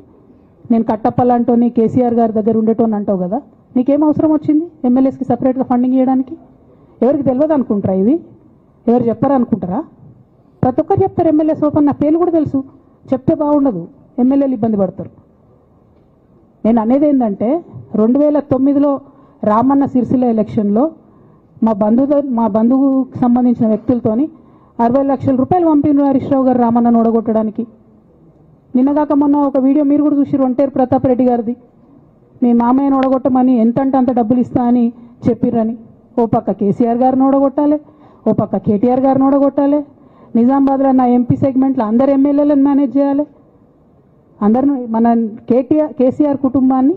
Speaker 2: నేను కట్టప్పలాంటోని కేసీఆర్ గారి దగ్గర ఉండేటోని అంటావు కదా, నీకేం అవసరం వచ్చింది ఎమ్మెల్యేస్కి సపరేట్గా ఫండింగ్ ఇవ్వడానికి? ఎవరికి తెలియదు అనుకుంటారా? ఇది ఎవరు చెప్పారు అనుకుంటారా? ప్రతి ఒక్కరు చెప్తారు ఎమ్మెల్యేస్ ఓపెన్, నా పేర్లు కూడా తెలుసు, చెప్తే బాగుండదు, ఎమ్మెల్యేలు ఇబ్బంది పడతారు. నేను అనేది ఏంటంటే 2009లో రామన్న సిరిసిల్ల ఎలక్షన్లో మా బంధువుకు సంబంధించిన వ్యక్తులతోని 60 లక్షల రూపాయలు పంపిన హరీష్ రావు గారు రామన్నను ఓడగొట్టడానికి. నిన్నగాక మొన్న ఒక వీడియో మీరు కూడా చూసి ఒంటేరు ప్రతాప్ రెడ్డి గారిది, మీ మామయ్యను ఓడగొట్టమని ఎంతంటే అంత డబ్బులు ఇస్తా అని చెప్పిర్రని. ఓ పక్క కేసీఆర్ గారిని ఓడగొట్టాలి, ఓ పక్క కేటీఆర్ గారిని ఓడగొట్టాలి, నిజామాబాద్లో నా ఎంపీ సెగ్మెంట్లో అందరు ఎమ్మెల్యేలను మేనేజ్ చేయాలి, అందరిని మన కేసీఆర్ కుటుంబాన్ని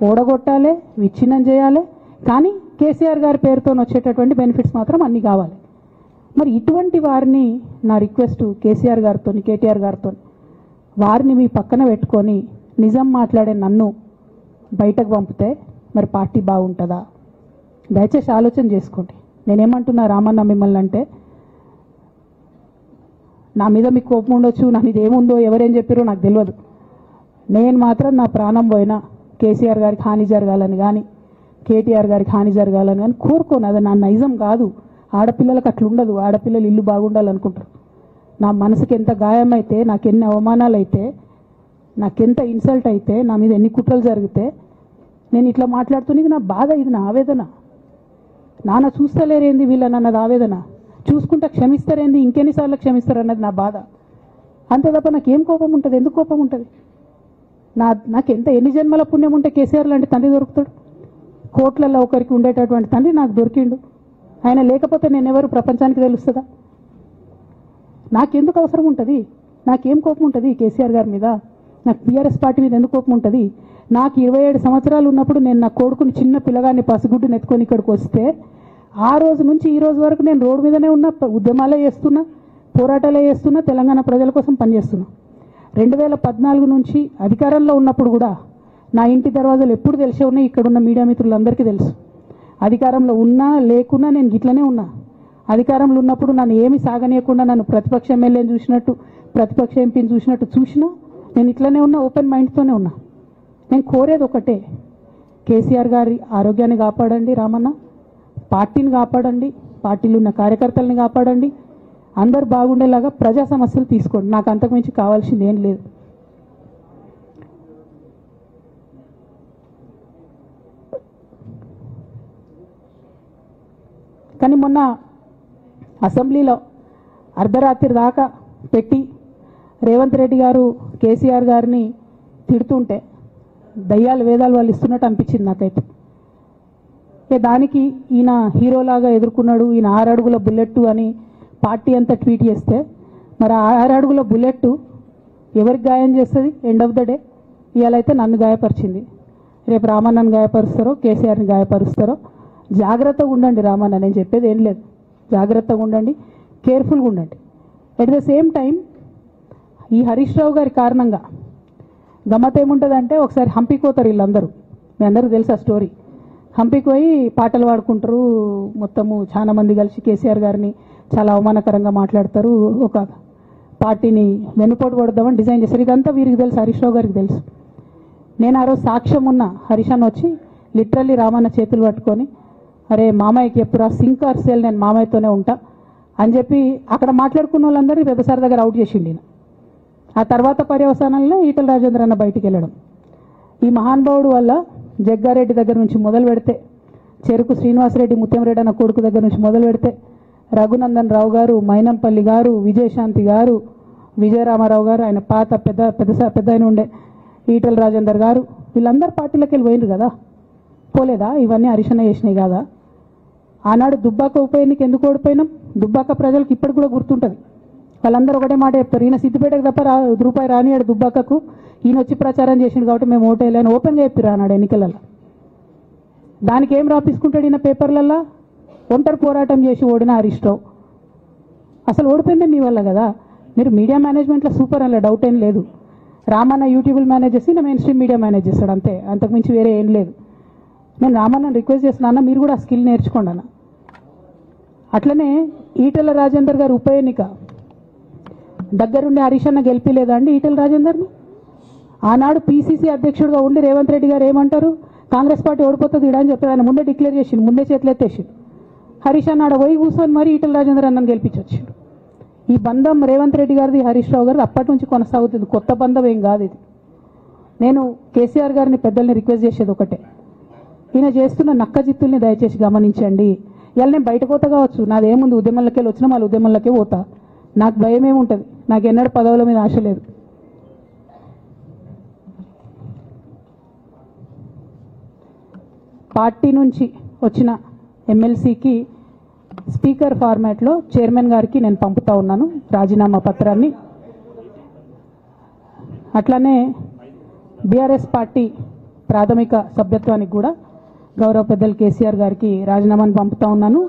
Speaker 2: ఓడగొట్టాలి, విచ్ఛిన్నం చేయాలి. కానీ కేసీఆర్ గారి పేరుతో వచ్చేటటువంటి బెనిఫిట్స్ మాత్రం అన్నీ కావాలి. మరి ఇటువంటి వారిని నా రిక్వెస్ట్ కేసీఆర్ గారితో కేటీఆర్ గారితో, వారిని మీ పక్కన పెట్టుకొని నిజం మాట్లాడే నన్ను బయటకు పంపితే మరి పార్టీ బాగుంటుందా? దయచేసి ఆలోచన చేసుకోండి. నేనేమంటున్నా రామన్న మిమ్మల్ని అంటే, నా మీద మీకు కోపం ఉండొచ్చు, నా మీద ఏముందో ఎవరేం చెప్పారో నాకు తెలియదు. నేను మాత్రం నా ప్రాణం పోయినా కేసీఆర్ గారికి హాని జరగాలని కానీ కేటీఆర్ గారికి హాని జరగాలని కానీ కోరుకోను. అది నా నైజం కాదు. ఆడపిల్లలకు అట్లుండదు, ఆడపిల్లలు ఇల్లు బాగుండాలనుకుంటారు. నా మనసుకి ఎంత గాయమైతే, నాకు ఎన్ని అవమానాలు అయితే, నాకెంత ఇన్సల్ట్ అయితే, నా మీద ఎన్ని కుట్రలు జరిగితే నేను ఇట్లా మాట్లాడుతున్నది నా బాధ, ఇది నా ఆవేదన. నాన్న చూస్తలేరేంది వీళ్ళని అన్నది ఆవేదన, చూసుకుంటా క్షమిస్తారేంది ఇంకెన్నిసార్లు క్షమిస్తారు అన్నది నా బాధ. అంతే తప్ప నాకేం కోపం ఉంటుంది? ఎందుకు కోపం ఉంటుంది? నాకు ఎన్ని జన్మల పుణ్యం ఉంటే కేసీఆర్ లాంటి తండ్రి దొరుకుతాడు? కోట్లలో ఒకరికి ఉండేటటువంటి తండ్రి నాకు దొరికిండు. ఆయన లేకపోతే నేను ఎవరు ప్రపంచానికి తెలుస్తుందా? నాకెందుకు అవసరం ఉంటుంది? నాకేం కోపం ఉంటుంది కేసీఆర్ గారి మీద? నాకు బీఆర్ఎస్ పార్టీ మీద ఎందుకు కోపం ఉంటుంది? నాకు 27 సంవత్సరాలు ఉన్నప్పుడు నేను నా కొడుకుని చిన్న పిల్లగాన్ని పసిగుడ్డుని ఎత్తుకొని ఇక్కడికి వస్తే ఆ రోజు నుంచి ఈ రోజు వరకు నేను రోడ్డు మీదనే ఉన్నా, ఉద్యమాలే చేస్తున్నా, పోరాటాలే చేస్తున్నా, తెలంగాణ ప్రజల కోసం పనిచేస్తున్నా. 2014 నుంచి అధికారంలో ఉన్నప్పుడు కూడా నా ఇంటి దర్వాజాలు ఎప్పుడు తెలిసే ఉన్నాయి. ఇక్కడున్న మీడియా మిత్రులందరికీ తెలుసు. అధికారంలో ఉన్నా లేకున్నా నేను గిట్లనే ఉన్నా. అధికారంలో ఉన్నప్పుడు నన్ను ఏమి సాగనీయకుండా నన్ను ప్రతిపక్ష ఎమ్మెల్యేని చూసినట్టు, ప్రతిపక్ష ఎంపీని చూసినట్టు చూసినా నేను ఇట్లనే ఉన్నా, ఓపెన్ మైండ్తోనే ఉన్నా. నేను కోరేది ఒకటే, కేసీఆర్ గారి ఆరోగ్యాన్ని కాపాడండి రామన్న, పార్టీని కాపాడండి, పార్టీలో ఉన్న కార్యకర్తల్ని కాపాడండి, అందరు బాగుండేలాగా ప్రజా సమస్యలు తీసుకోండి. నాకు అంతకుమించి కావాల్సింది ఏం లేదు. కానీ మొన్న అసెంబ్లీలో అర్ధరాత్రి దాకా పెట్టి రేవంత్ రెడ్డి గారు కేసీఆర్ గారిని తిడుతుంటే దయ్యాలు వేదాలు వాళ్ళు ఇస్తున్నట్టు అనిపించింది నాకైతే. దానికి ఈయన హీరోలాగా ఎదుర్కొన్నాడు, ఈయన 6 అడుగుల బుల్లెట్ అని పార్టీ అంతా ట్వీట్ చేస్తే, మరి 6 అడుగుల బుల్లెట్ ఎవరికి గాయం చేస్తుంది? ఎండ్ ఆఫ్ ద డే ఇవాళైతే నన్ను గాయపరిచింది, రేపు రామన్నను గాయపరుస్తారో కేసీఆర్ని గాయపరుస్తారో. జాగ్రత్తగా ఉండండి రామన్న, నేను చెప్పేది ఏం లేదు. జాగ్రత్తగా ఉండండి, కేర్ఫుల్గా ఉండండి. ఎట్ ద సేమ్ టైం ఈ హరీష్ రావు గారి కారణంగా గమ్మత్ ఏముంటుందంటే, ఒకసారి హంపీకి పోతారు వీళ్ళందరూ, మీ అందరికీ తెలుసు ఆ స్టోరీ. హంపీకి పోయి పాటలు పాడుకుంటారు, మొత్తము చాలా మంది కలిసి కేసీఆర్ గారిని చాలా అవమానకరంగా మాట్లాడతారు, ఒక పార్టీని వెనుపోటు పడదామని డిజైన్ చేశారు. ఇదంతా వీరికి తెలుసు, హరీష్ రావు గారికి తెలుసు. నేను ఆ రోజు సాక్ష్యం ఉన్న హరీష్ అన్న వచ్చి లిటరల్లీ రామన్న చేతులు పట్టుకొని, అరే మామయ్యకి ఎప్పుడు సింక్ ఆర్ సేల్, నేను మామయ్యతోనే ఉంటా అని చెప్పి అక్కడ మాట్లాడుకున్న వాళ్ళందరినీ పెద్దసారి దగ్గర అవుట్ చేసిండి. ఆ తర్వాత పర్యవసానంలో ఈటల రాజేంద్ర అన్న బయటికి వెళ్ళడం. ఈ మహానుభావుడు వల్ల జగ్గారెడ్డి దగ్గర నుంచి మొదలు పెడితే, చెరుకు శ్రీనివాసరెడ్డి ముత్యంరెడ్డి అన్న కొడుకు దగ్గర నుంచి మొదలు పెడితే, రఘునందన్ రావు గారు, మైనంపల్లి గారు, విజయశాంతి గారు, విజయరామారావు గారు, ఆయన పాత పెద్ద ఆయన ఉండే ఈటల రాజేందర్ గారు, వీళ్ళందరూ పార్టీలోకి వెళ్ళి పోయినారు కదా, పోలేదా? ఇవన్నీ హరీష్ అన్న చేసినాయి కదా. ఆనాడు దుబ్బాక ఉప ఎన్నిక ఎందుకు ఓడిపోయినాం? దుబ్బాక ప్రజలకు ఇప్పటికి కూడా గుర్తుంటుంది. వాళ్ళందరూ ఒకటే మాట చెప్తారు, ఈయన సిద్దిపేటకు తప్ప రూపాయి రానియాడు దుబ్బాకకు, ఈయన వచ్చి ప్రచారం చేసిండు కాబట్టి మేము ఓటేయాలని ఓపెన్గా చెప్పారు ఆనాడు ఎన్నికలలో. దానికి ఏం రాపించుకుంటాడు ఈయన పేపర్లల్లో? ఒంటరి పోరాటం చేసి ఓడిన హరీష్ రావు. అసలు ఓడిపోయింది మీ వల్ల కదా. మీరు మీడియా మేనేజ్మెంట్లో సూపర్ అలా డౌట్ ఏం లేదు. రామన్న యూట్యూబ్లు మేనేజ్ చేసి నా మెయిన్ స్ట్రీమ్ మీడియా మేనేజ్ చేస్తాడు అంతే, అంతకుమించి వేరే ఏం లేదు. నేను రామన్నని రిక్వెస్ట్ చేస్తున్నా, మీరు కూడా ఆ స్కిల్ నేర్చుకోండి అన్న. అట్లనే ఈటెల రాజేందర్ గారు ఉప ఎన్నిక దగ్గరుండి హరీష్ అన్న గెలిపిలేదా అండి ఈటెల రాజేందర్ని? ఆనాడు పీసీసీ అధ్యక్షుడిగా ఉండి రేవంత్ రెడ్డి గారు ఏమంటారు, కాంగ్రెస్ పార్టీ ఓడిపోతుంది ఇడా అని చెప్తాడు. ఆయన ముందే డిక్లేర్ చేసిండు, ముందే చేతులు ఎత్తేసిండు. హరీష్ అన్న ఆడ పోయి కూర్చొని మరి ఈటెల రాజేందర్ అన్నని గెలిపించొచ్చాడు. ఈ బంధం రేవంత్ రెడ్డి గారిది హరీష్ రావు గారిది అప్పటి నుంచి కొనసాగుతుంది, కొత్త బంధం ఏం కాదు ఇది. నేను కేసీఆర్ గారిని పెద్దల్ని రిక్వెస్ట్ చేసేది ఒకటే, ఈయన చేస్తున్న నక్క జిత్తుల్ని దయచేసి గమనించండి. ఇలా నేను బయట పోతా కావచ్చు, నాదేముంది, ఉద్యమంలోకి వెళ్ళి వచ్చినా మళ్ళీ ఉద్యమంలోకే పోతా, నాకు భయం ఏముంటుంది, నాకు ఎన్నడూ పదవుల మీద ఆశ లేదు. పార్టీ నుంచి వచ్చిన ఎమ్మెల్సీకి స్పీకర్ ఫార్మాట్లో చైర్మన్ గారికి నేను పంపుతా ఉన్నాను రాజీనామా పత్రాన్ని. అట్లానే బీఆర్ఎస్ పార్టీ ప్రాథమిక సభ్యత్వానికి కూడా గౌరవ పెద్దలు కేసీఆర్ గారికి రాజీనామాను పంపుతా ఉన్నాను.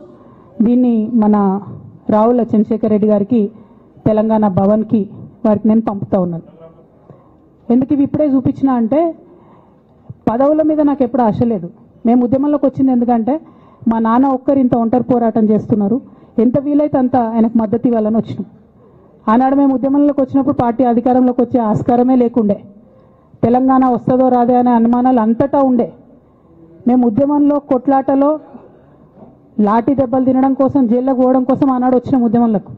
Speaker 2: దీన్ని మన రావుల చంద్రశేఖర్ రెడ్డి గారికి తెలంగాణ భవన్కి వారికి నేను పంపుతా ఉన్నాను. ఎందుకు ఇవి ఇప్పుడే చూపించిన అంటే, పదవుల మీద నాకు ఎప్పుడు ఆశ లేదు. మేము ఉద్యమంలోకి వచ్చింది ఎందుకంటే మా నాన్న ఒక్కరు ఇంత ఒంటరి పోరాటం చేస్తున్నారు, ఎంత వీలైతే అంత ఆయనకు మద్దతు ఇవ్వాలని వచ్చినాం. ఆనాడు మేము ఉద్యమంలోకి వచ్చినప్పుడు పార్టీ అధికారంలోకి వచ్చే ఆస్కారమే లేకుండే, తెలంగాణ వస్తుందో రాదే అనే అనుమానాలు అంతటా ఉండే. మేము ఉద్యమంలో కొట్లాటలో లాఠీ దెబ్బలు తినడం కోసం, జైల్లోకి పోవడం కోసం ఆనాడు వచ్చినాం ఉద్యమంలోకి.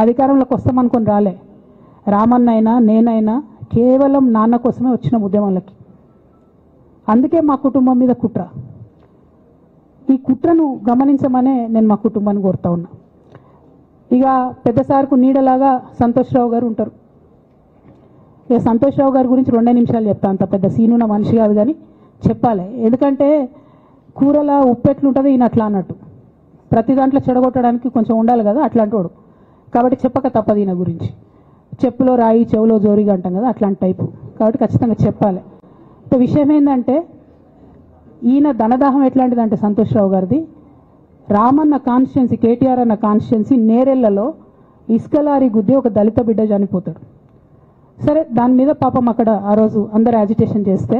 Speaker 2: అధికారంలోకి వస్తామనుకొని రాలే. రామన్నైనా నేనైనా కేవలం నాన్న కోసమే వచ్చినాం ఉద్యమంలోకి. అందుకే మా కుటుంబం మీద కుట్ర. ఈ కుట్రను గమనించమనే నేను మా కుటుంబాన్ని కోరుతా ఉన్నా. ఇక పెద్ద సార్కు నీడలాగా సంతోష్ రావు గారు ఉంటారు. ఇక సంతోష్ రావు గారి గురించి 2 నిమిషాలు చెప్తా, అంత పెద్ద సీనున్న మనిషి కాదు కానీ చెప్పాలి. ఎందుకంటే కూరల ఉప్పు ఎట్లుంటుంది ఈయన అట్లా అన్నట్టు, ప్రతి దాంట్లో చెడగొట్టడానికి కొంచెం ఉండాలి కదా అట్లాంటి వాడు. కాబట్టి చెప్పక తప్పదు ఈయన గురించి. చెప్పులో రాయి చెవులో జోరిగా అంటాం కదా, అట్లాంటి టైపు. కాబట్టి ఖచ్చితంగా చెప్పాలి. విషయం ఏంటంటే, ఈయన ధనదాహం ఎట్లాంటిదంటే సంతోష్ రావు గారిది, రామన్న కాన్స్టిట్యున్సీ, కేటీఆర్ అన్న కాన్స్టిట్యున్సీ నేరెళ్లలో ఇసుకలారి గుద్ది ఒక దళిత బిడ్డ చనిపోతాడు. సరే, దాని మీద పాపం అక్కడ ఆ రోజు అందరు యాజిటేషన్ చేస్తే,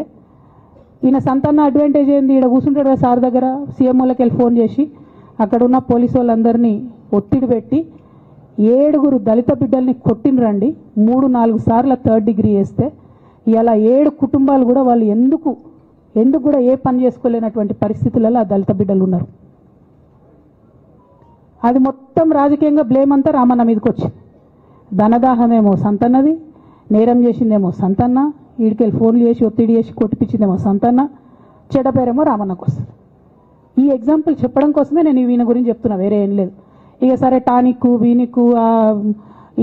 Speaker 2: ఈయన సంతాన అడ్వాంటేజ్ ఏంది, ఈడ కూర్చుంటాడు కదా సార్ దగ్గర, సీఎంఓలకి వెళ్ళి ఫోన్ చేసి అక్కడ ఉన్న పోలీసు వాళ్ళందరినీ ఒత్తిడి పెట్టి 7 దళిత బిడ్డల్ని కొట్టినరండి. 3-4 సార్లు 3rd డిగ్రీ వేస్తే ఇలా 7 కుటుంబాలు కూడా వాళ్ళు ఎందుకు కూడా ఏ పని చేసుకోలేనటువంటి పరిస్థితులలో ఆ దళిత బిడ్డలు ఉన్నారు. అది మొత్తం రాజకీయంగా బ్లేమ్ అంతా రామన్న మీదకి వచ్చింది. ధనదాహమేమో సంతన్నది, నేరం చేసిందేమో సంతన్న, వీడికెళ్ళి ఫోన్లు చేసి ఒత్తిడి చేసి కొట్టిపించిందేమో సంతన్న, చెడ్డ పేరేమో రామన్నకు వస్తుంది. ఈ ఎగ్జాంపుల్ చెప్పడం కోసమే నేను ఈయన గురించి చెప్తున్నా, వేరే ఏం లేదు. ఇక సరే టానిక్ వీనిక్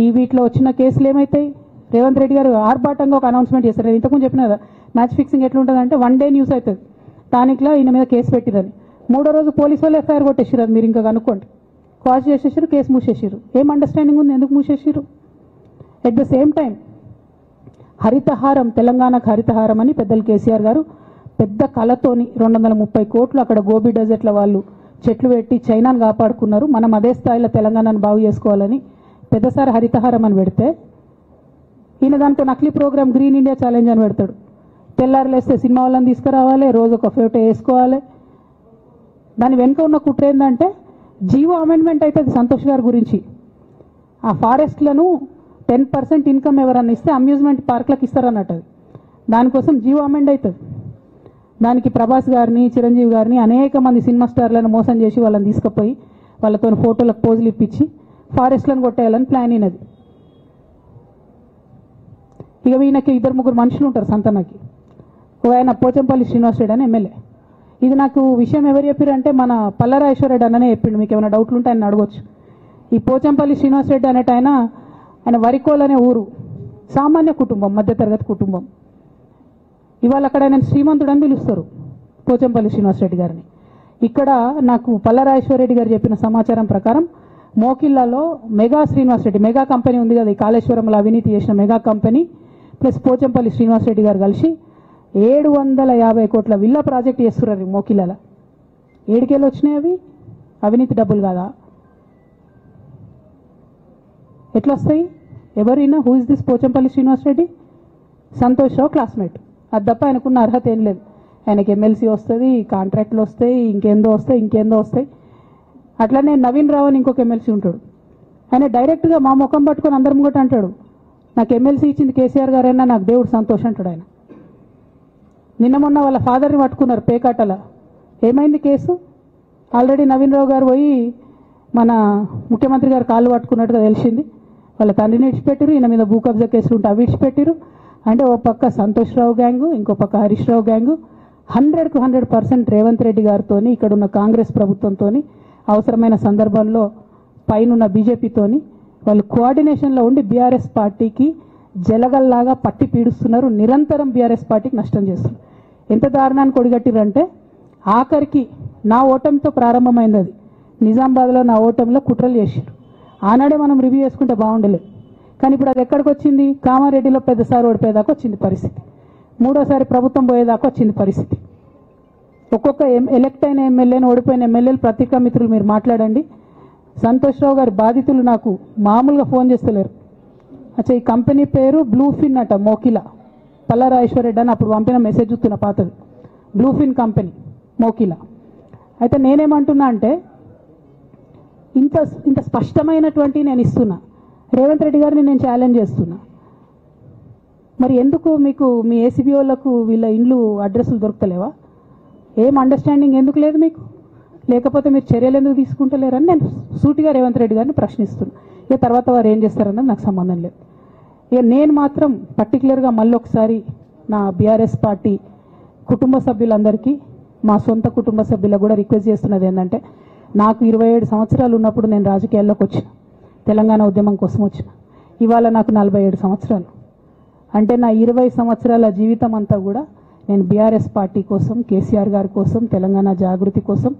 Speaker 2: ఈ వీటిలో వచ్చిన కేసులు ఏమవుతాయి? రేవంత్ రెడ్డి గారు ఆర్భాటంగా ఒక అనౌన్స్మెంట్ చేస్తారు. నేను ఇంతకుముందు చెప్పిన కదా, మ్యాచ్ ఫిక్సింగ్ ఎట్లుంటుందంటే 1 డే న్యూస్ అవుతుంది, టానిక్లో ఈయన మీద కేసు పెట్టిరని. 3వ రోజు పోలీసు వాళ్ళు ఎఫ్ఐఆర్ కొట్టేసారు. అది మీరు ఇంకా కనుక్కోండి. కాజ్ చేసేసారు, కేసు మూసేసారు. ఏం అండర్స్టాండింగ్ ఉంది, ఎందుకు మూసేసారు? At the same time Harithaharam, తెలంగాణకు హరితహారం అని పెద్దలు కేసీఆర్ గారు పెద్ద కళతోని 230 కోట్లు అక్కడ గోబీ డెజర్ట్ల వాళ్ళు చెట్లు పెట్టి చైనాను కాపాడుకున్నారు. మనం అదే స్థాయిలో తెలంగాణను బాగు చేసుకోవాలని పెద్దసారి హరితహారం అని పెడితే, ఈయన దానికి నకిలీ ప్రోగ్రామ్ గ్రీన్ ఇండియా ఛాలెంజ్ అని పెడతాడు. తెల్లారులేస్తే సినిమా వాళ్ళని తీసుకురావాలి, రోజు ఒక ఫోటో వేసుకోవాలి. దాని వెనుక ఉన్న కుట్ర ఏంటంటే, జీవో అమెండ్మెంట్ అవుతుంది సంతోష్ గారి గురించి. ఆ ఫారెస్ట్లను 10% ఇన్కమ్ ఎవరన్నా ఇస్తే అమ్యూజ్మెంట్ పార్క్లకు ఇస్తారన్నట్టు. దానికోసం జీవో అమెండ్ అవుతుంది. దానికి ప్రభాస్ గారిని, చిరంజీవి గారిని, అనేక మంది సినిమా స్టార్లను మోసం చేసి వాళ్ళని తీసుకుపోయి వాళ్ళతో ఫోటోలకు పోజులు ఇప్పించి ఫారెస్ట్లను కొట్టేయాలని ప్లాన్ అయినది. ఇక ఈయనకి 2-3 మనుషులు ఉంటారు సంతనకి. ఆయన పోచంపల్లి శ్రీనివాస్ రెడ్డి అని ఎమ్మెల్యే. ఇది నాకు విషయం ఎవరు చెప్పారంటే మన పల్లరాజేశ్వర రెడ్డి అన్ననే చెప్పిండు. మీకు ఏమైనా డౌట్లు ఉంటే ఆయన అడగొచ్చు. ఈ పోచంపల్లి శ్రీనివాస్ రెడ్డి అనేట ఆయన వరికోల్ అనే ఊరు, సామాన్య కుటుంబం, మధ్యతరగతి కుటుంబం. ఇవాళ అక్కడ ఆయన శ్రీమంతుడు అని పిలుస్తారు పోచంపల్లి శ్రీనివాస్ రెడ్డి గారిని. ఇక్కడ నాకు పల్లరాజేశ్వరరెడ్డి గారు చెప్పిన సమాచారం ప్రకారం మోకిల్లాలో మెగా శ్రీనివాసరెడ్డి, మెగా కంపెనీ ఉంది కదా, ఈ కాళేశ్వరంలో అవినీతి చేసిన మెగా కంపెనీ ప్లస్ పోచంపల్లి శ్రీనివాసరెడ్డి గారు కలిసి 750 కోట్ల విల్లా ప్రాజెక్ట్ చేస్తున్నారు మోకిల్లాల. ఏడుకేళ్ళు వచ్చినాయి అవి, అవినీతి డబ్బులు కాదా? ఎట్లా వస్తాయి? ఎవరైనా who is this Pochampalli Srinivasa Reddy? Santosh Rao classmate, అది తప్ప ఆయనకున్న అర్హత ఏం లేదు. ఆయనకి ఎమ్మెల్సీ వస్తుంది, కాంట్రాక్ట్లు వస్తాయి, ఇంకేందో వస్తాయి. అట్లనే నవీన్ రావు అని ఇంకొక ఎమ్మెల్సీ ఉంటాడు. ఆయన డైరెక్ట్గా మా ముఖం పట్టుకొని అందరం కూడా అంటాడు, నాకు ఎమ్మెల్సీ ఇచ్చింది కేసీఆర్ గారైనా నాకు దేవుడు సంతోషం అంటాడు ఆయన. నిన్న మొన్న వాళ్ళ ఫాదర్ని పట్టుకున్నారు పేకాటల. ఏమైంది కేసు? ఆల్రెడీ నవీన్ రావు గారు పోయి మన ముఖ్యమంత్రి గారు కాళ్ళు పట్టుకున్నట్టుగా తెలిసింది. వాళ్ళ తండ్రిని విడిచిపెట్టారు, ఈయన మీద భూ కబ్జా కేసులు ఉంటే అవి విడిచిపెట్టారు. అంటే ఓ పక్క సంతోష్ రావు గ్యాంగు, ఇంకో పక్క హరీష్ రావు గ్యాంగు 100కు 100% రేవంత్ రెడ్డి గారితో, ఇక్కడున్న కాంగ్రెస్ ప్రభుత్వంతో, అవసరమైన సందర్భంలో పైనున్న బీజేపీతోని వాళ్ళు కోఆర్డినేషన్లో ఉండి బీఆర్ఎస్ పార్టీకి జలగల్లాగా పట్టి పీడుస్తున్నారు. నిరంతరం బీఆర్ఎస్ పార్టీకి నష్టం చేస్తున్నారు. ఎంత దారుణానికి ఒడిగట్టిరంటే ఆఖరికి నా ఓటమితో ప్రారంభమైంది అది. నిజామాబాద్లో నా ఓటమిలో కుట్రలు చేశారు. ఆనాడే మనం రివ్యూ చేసుకుంటే బాగుండలేదు. కానీ ఇప్పుడు అది ఎక్కడికి వచ్చింది? కామారెడ్డిలో పెద్దసారి ఓడిపోయేదాకా వచ్చింది పరిస్థితి. మూడోసారి ప్రభుత్వం పోయేదాకా వచ్చింది పరిస్థితి. ఒక్కొక్క ఎలక్ట్ అయిన ఎమ్మెల్యేని, ఓడిపోయిన ఎమ్మెల్యేలు పత్రికా మిత్రులు మీరు మాట్లాడండి. సంతోష్ రావు గారి బాధితులు నాకు మామూలుగా ఫోన్ చేస్తలేరు. అచ్చా, ఈ కంపెనీ పేరు బ్లూఫిన్ అట, మోకిలా. పల్లరాజేశ్వరరెడ్డి అని అప్పుడు పంపిన మెసేజ్ చూస్తున్న పాతది, బ్లూఫిన్ కంపెనీ మోకిలా. అయితే నేనేమంటున్నా అంటే ఇంత స్పష్టమైనటువంటి నేను ఇస్తున్నా, రేవంత్ రెడ్డి గారిని నేను ఛాలెంజ్ చేస్తున్నా. మరి ఎందుకు మీకు మీ ఏసీబీ వాళ్ళకు వీళ్ళ ఇండ్లు అడ్రస్లు దొరుకుతలేవా? ఏం అండర్స్టాండింగ్ ఎందుకు లేదు మీకు? లేకపోతే మీరు చర్యలు ఎందుకు తీసుకుంటలేరని నేను సూటిగా రేవంత్ రెడ్డి గారిని ప్రశ్నిస్తున్నా. ఇక తర్వాత వారు ఏం చేస్తారన్నది నాకు సంబంధం లేదు. ఇక నేను మాత్రం పర్టికులర్గా మళ్ళీ ఒకసారి నా బీఆర్ఎస్ పార్టీ కుటుంబ సభ్యులందరికీ, మా సొంత కుటుంబ సభ్యులకు కూడా రిక్వెస్ట్ చేస్తున్నది ఏంటంటే, నాకు 27 సంవత్సరాలు ఉన్నప్పుడు నేను రాజకీయాల్లోకి వచ్చిన, తెలంగాణ ఉద్యమం కోసం వచ్చిన. ఇవాళ నాకు 47 సంవత్సరాలు. అంటే నా 20 సంవత్సరాల జీవితం అంతా కూడా నేను బీఆర్ఎస్ పార్టీ కోసం, కేసీఆర్ గారి కోసం, తెలంగాణ జాగృతి కోసం,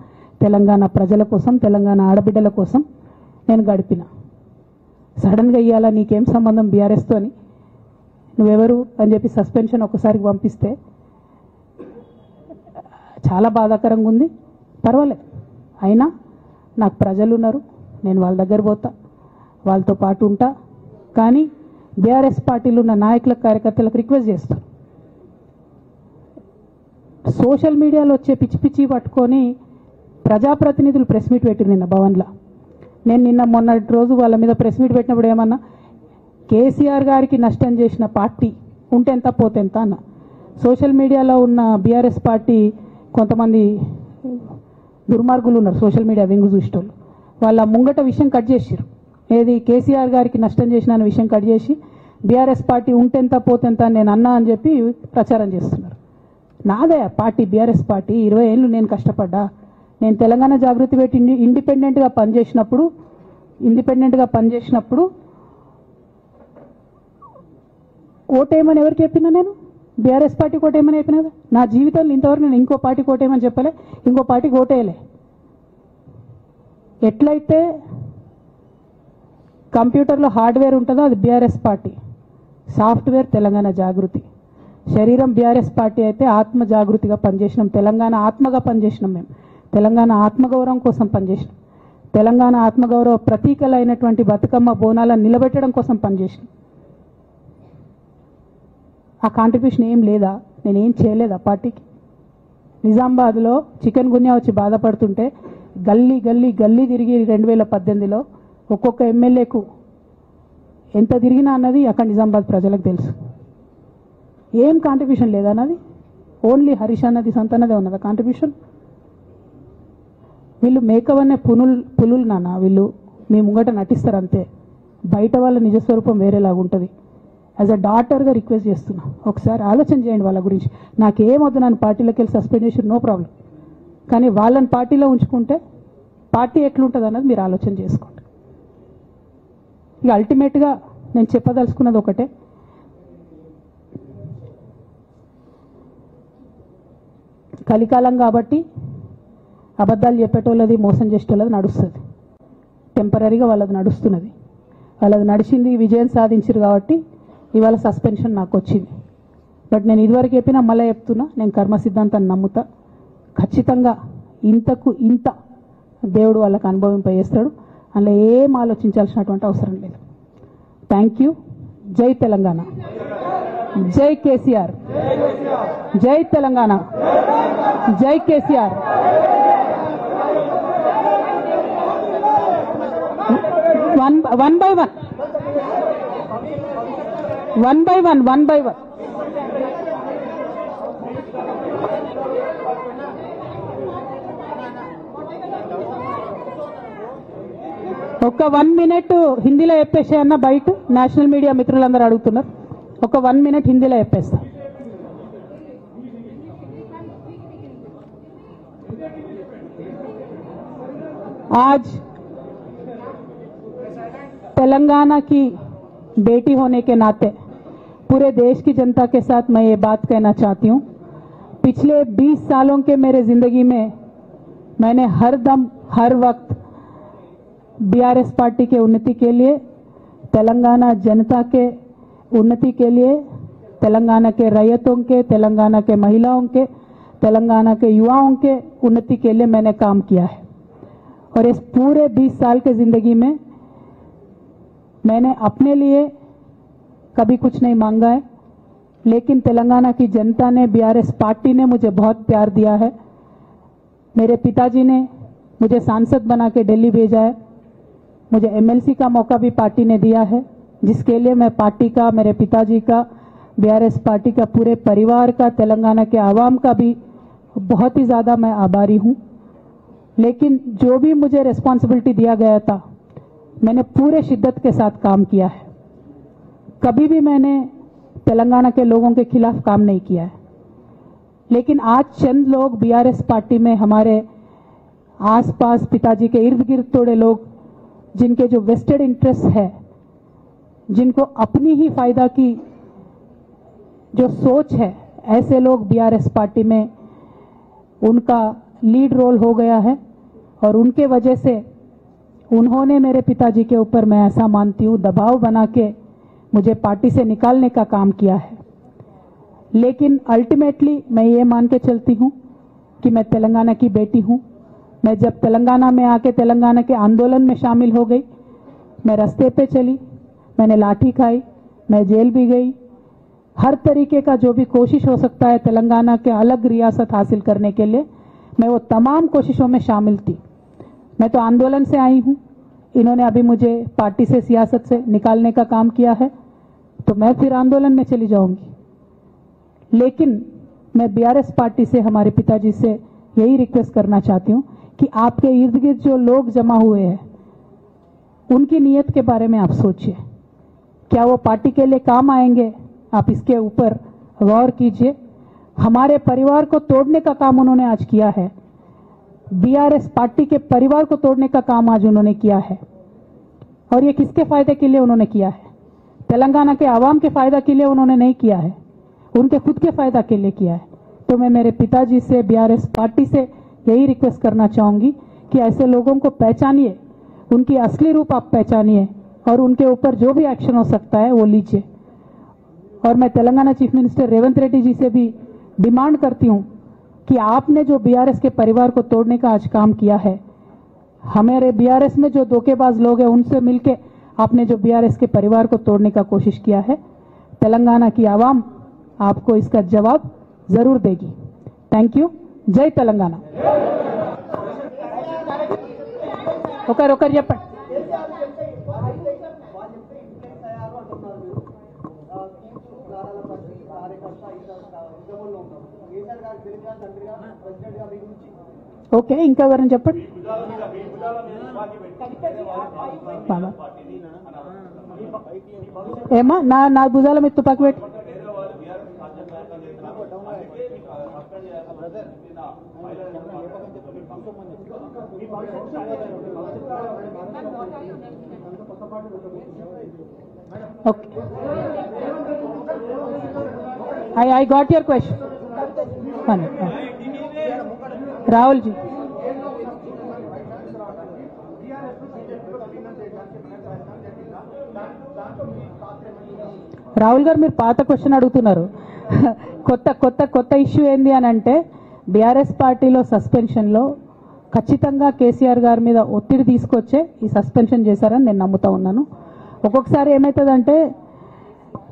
Speaker 2: తెలంగాణ ప్రజల కోసం, తెలంగాణ ఆడబిడ్డల కోసం నేను గడిపిన. సడన్గా ఇవ్వాలా నీకేం సంబంధం బీఆర్ఎస్తో అని, నువ్వెవరు అని చెప్పి సస్పెన్షన్ ఒకసారికి పంపిస్తే చాలా బాధాకరంగా ఉంది. పర్వాలేదు, అయినా నాకు ప్రజలు ఉన్నారు, నేను వాళ్ళ దగ్గర పోతా, వాళ్ళతో పాటు ఉంటా. కానీ బీఆర్ఎస్ పార్టీలో ఉన్న నాయకులకు, కార్యకర్తలకు రిక్వెస్ట్ చేస్తాను, సోషల్ మీడియాలో వచ్చే పిచ్చి పిచ్చి పట్టుకొని ప్రజాప్రతినిధులు ప్రెస్ మీట్ పెట్టిరు నిన్న భవన్లో. నేను నిన్న మొన్నటి రోజు వాళ్ళ మీద ప్రెస్ మీట్ పెట్టినప్పుడు ఏమన్నా, కేసీఆర్ గారికి నష్టం చేసిన పార్టీ ఉంటే ఎంత పోతే ఎంత అన్న. సోషల్ మీడియాలో ఉన్న బీఆర్ఎస్ పార్టీ కొంతమంది దుర్మార్గులు ఉన్నారు, సోషల్ మీడియా వెంగు చూసేటోళ్ళు. వాళ్ళ ముంగట విషయం కట్ చేసిరు, ఏది కేసీఆర్ గారికి నష్టం చేసిన అనే విషయం కట్ చేసి బీఆర్ఎస్ పార్టీ ఉంటెంత పోతెంత నేను అన్నా అని చెప్పి ప్రచారం చేస్తున్నారు. నాదే పార్టీ బీఆర్ఎస్ పార్టీ, 20 ఏళ్ళు నేను కష్టపడ్డా. నేను తెలంగాణ జాగృతి పెట్టి ఇండిపెండెంట్గా పనిచేసినప్పుడు ఓటేయమని ఎవరికి చెప్పినా? నేను బీఆర్ఎస్ పార్టీకి ఓటేయమని చెప్పినా? నా జీవితంలో ఇంతవరకు నేను ఇంకో పార్టీకి ఓటేయమని చెప్పలే, ఇంకో పార్టీకి ఓటేయలే. ఎట్లయితే కంప్యూటర్లో హార్డ్వేర్ ఉంటుందో అది బీఆర్ఎస్ పార్టీ, సాఫ్ట్వేర్ తెలంగాణ జాగృతి. శరీరం బీఆర్ఎస్ పార్టీ అయితే ఆత్మ జాగృతిగా పనిచేసినాం, తెలంగాణ ఆత్మగా పనిచేసినాం. మేము తెలంగాణ ఆత్మగౌరవం కోసం పనిచేసినాం, తెలంగాణ ఆత్మగౌరవ ప్రతీకలైనటువంటి బతుకమ్మ బోనాలను నిలబెట్టడం కోసం పనిచేసినాం. ఆ కాంట్రిబ్యూషన్ ఏం లేదా? నేనేం చేయలేదా పార్టీకి? నిజామాబాద్లో చికెన్ గున్యా వచ్చి బాధపడుతుంటే గల్లీ గల్లీ గల్లీ తిరిగి 2018లో ఒక్కొక్క ఎమ్మెల్యేకు ఎంత తిరిగినా అన్నది అక్కడ నిజామాబాద్ ప్రజలకు తెలుసు. ఏం కాంట్రిబ్యూషన్ లేదా అన్నది? ఓన్లీ హరీష్ అన్నది సంతన్నదే ఉన్నదా కాంట్రిబ్యూషన్? వీళ్ళు మేకవనే పులులు నాన్న, వీళ్ళు మీ ముంగట నటిస్తారు అంతే, బయట వాళ్ళ నిజస్వరూపం వేరేలాగా ఉంటుంది. యాజ్ అ డాటర్గా రిక్వెస్ట్ చేస్తున్నా, ఒకసారి ఆలోచన చేయండి వాళ్ళ గురించి. నాకేమొద్దు, నన్ను పార్టీలోకి వెళ్ళి సస్పెండ్ చేసి నో ప్రాబ్లం, కానీ వాళ్ళని పార్టీలో ఉంచుకుంటే పార్టీ ఎట్లుంటుంది అన్నది మీరు ఆలోచన చేసుకోండి. ఇక అల్టిమేట్గా నేను చెప్పదలుచుకున్నది ఒకటే, కలికాలం కాబట్టి అబద్ధాలు చెప్పేటోళ్ళది మోసం చేసేటోళ్ళది నడుస్తుంది, టెంపరీగా వాళ్ళది నడుస్తున్నది. వాళ్ళది నడిచింది, విజయం సాధించారు కాబట్టి ఇవాళ సస్పెన్షన్ నాకు వచ్చింది. బట్ నేను ఇదివరకు చెప్పినా మళ్ళీ చెప్తున్నా, నేను కర్మ సిద్ధాంతాన్ని నమ్ముతా. ఖచ్చితంగా ఇంతకు ఇంత దేవుడు వాళ్ళకు అనుభవింపజేస్తాడు, అందులో ఏం ఆలోచించాల్సినటువంటి అవసరం లేదు. Thank you. జై తెలంగాణ, జై కేసీఆర్, జై తెలంగాణ, జై కేసీఆర్. One by one. ఒక 1 minute హిందీలో చెప్పేసే అన్న, బయట నేషనల్ మీడియా మిత్రులందరూ అడుగుతున్నారు. ఒక 1 minute హిందీలో చెప్పేస్తా. आज तेलंगाना की बेटी होने के नाते पूरे देश की जनता के साथ मैं ये बात कहना चाहती हूँ. पिछले 20 सालों के मेरे जिंदगी में मैंने हर दम हर वक्त बीआरएस पार्टी के उन्नति के लिए, तेलंगाना जनता के उन्नति के लिए, तेलंगाना के रैयतों के, तेलंगाना के महिलाओं के, तेलंगाना के युवाओं के उन्नति के लिए मैंने काम किया है. और इस पूरे 20 साल के जिंदगी में मैंने अपने लिए कभी कुछ नहीं मांगा है, लेकिन तेलंगाना की जनता ने, बीआरएस पार्टी ने मुझे बहुत प्यार दिया है. मेरे पिताजी ने मुझे सांसद बना के दिल्ली भेजा है. मुझे एमएलसी का मौका भी पार्टी ने दिया है, जिसके लिए मैं पार्टी का, मेरे पिताजी का, बीआरएस पार्टी का, पूरे परिवार का, तेलंगाना के आवाम का भी बहुत ही ज़्यादा मैं आभारी हूँ. लेकिन जो भी मुझे रिस्पॉन्सिबिलिटी दिया गया था, मैंने पूरे शिद्दत के साथ काम किया है. कभी भी मैंने तेलंगाना के लोगों के खिलाफ काम नहीं किया है. लेकिन आज चंद लोग बीआरएस पार्टी में, हमारे आसपास पिताजी के इर्द गिर्द थोड़े लोग, जिनके जो वेस्टेड इंटरेस्ट है, जिनको अपनी ही फायदा की जो सोच है, ऐसे लोग बीआरएस पार्टी में उनका लीड रोल हो गया है. और उनके वजह से उन्होंने मेरे पिताजी के ऊपर, मैं ऐसा मानती हूँ, दबाव बना के मुझे पार्टी से निकालने का काम किया है. लेकिन अल्टीमेटली मैं ये मान के चलती हूँ कि मैं तेलंगाना की बेटी हूँ. मैं जब तेलंगाना में आके तेलंगाना के आंदोलन में शामिल हो गई, मैं रास्ते पे चली, मैंने लाठी खाई, मैं जेल भी गई. हर तरीके का जो भी कोशिश हो सकता है तेलंगाना के अलग रियासत हासिल करने के लिए, मैं वो तमाम कोशिशों में शामिल थी. मैं तो आंदोलन से आई हूँ, इन्होंने अभी मुझे पार्टी से, सियासत से निकालने का काम किया है, तो मैं फिर आंदोलन में चली जाऊंगी. लेकिन मैं बीआरएस पार्टी से, हमारे पिताजी से यही रिक्वेस्ट करना चाहती हूँ कि आपके इर्द गिर्द जो लोग जमा हुए हैं, उनकी नीयत के बारे में आप सोचिए. क्या वो पार्टी के लिए काम आएंगे? आप इसके ऊपर गौर कीजिए. हमारे परिवार को तोड़ने का काम उन्होंने आज किया है. बीआरएस पार्टी के परिवार को तोड़ने का काम आज उन्होंने किया है. और ये किसके फायदे के लिए उन्होंने किया है? तेलंगाना के आवाम के फायदा के लिए उन्होंने नहीं किया है, उनके खुद के फायदा के लिए किया है. तो मैं मेरे पिताजी से, बीआरएस पार्टी से यही रिक्वेस्ट करना चाहूंगी कि ऐसे लोगों को पहचानिए, उनकी असली रूप आप पहचानिए, और उनके ऊपर जो भी एक्शन हो सकता है वो लीजिए. और मैं तेलंगाना चीफ मिनिस्टर रेवंत रेड्डी जी से भी डिमांड करती हूं कि आपने जो बीआरएस के परिवार को तोड़ने का आज काम किया है, हमारे बीआरएस में जो धोखेबाज लोग हैं उनसे मिलके आपने जो बीआरएस के परिवार को तोड़ने का कोशिश किया है, तेलंगाना की आवाम आपको इसका जवाब जरूर देगी. Thank you. जय तेलंगाना. ఒకరు చెప్పండి. ఓకే, ఇంకా ఎవరైనా చెప్పండి. ఏమా నా భుజాల మీద తుపాకి పెట్టి Okay. I got your question. Rahul ji. Rahul గారు మీరు పాత క్వశ్చన్ అడుగుతున్నారు. కొత్త ఇష్యూ ఏంది అని అంటే బీఆర్ఎస్ పార్టీలో సస్పెన్షన్లో ఖచ్చితంగా కేసీఆర్ గారి మీద ఒత్తిడి తీసుకొచ్చే ఈ సస్పెన్షన్ చేశారని నేను నమ్ముతా ఉన్నాను. ఒక్కొక్కసారి ఏమవుతుందంటే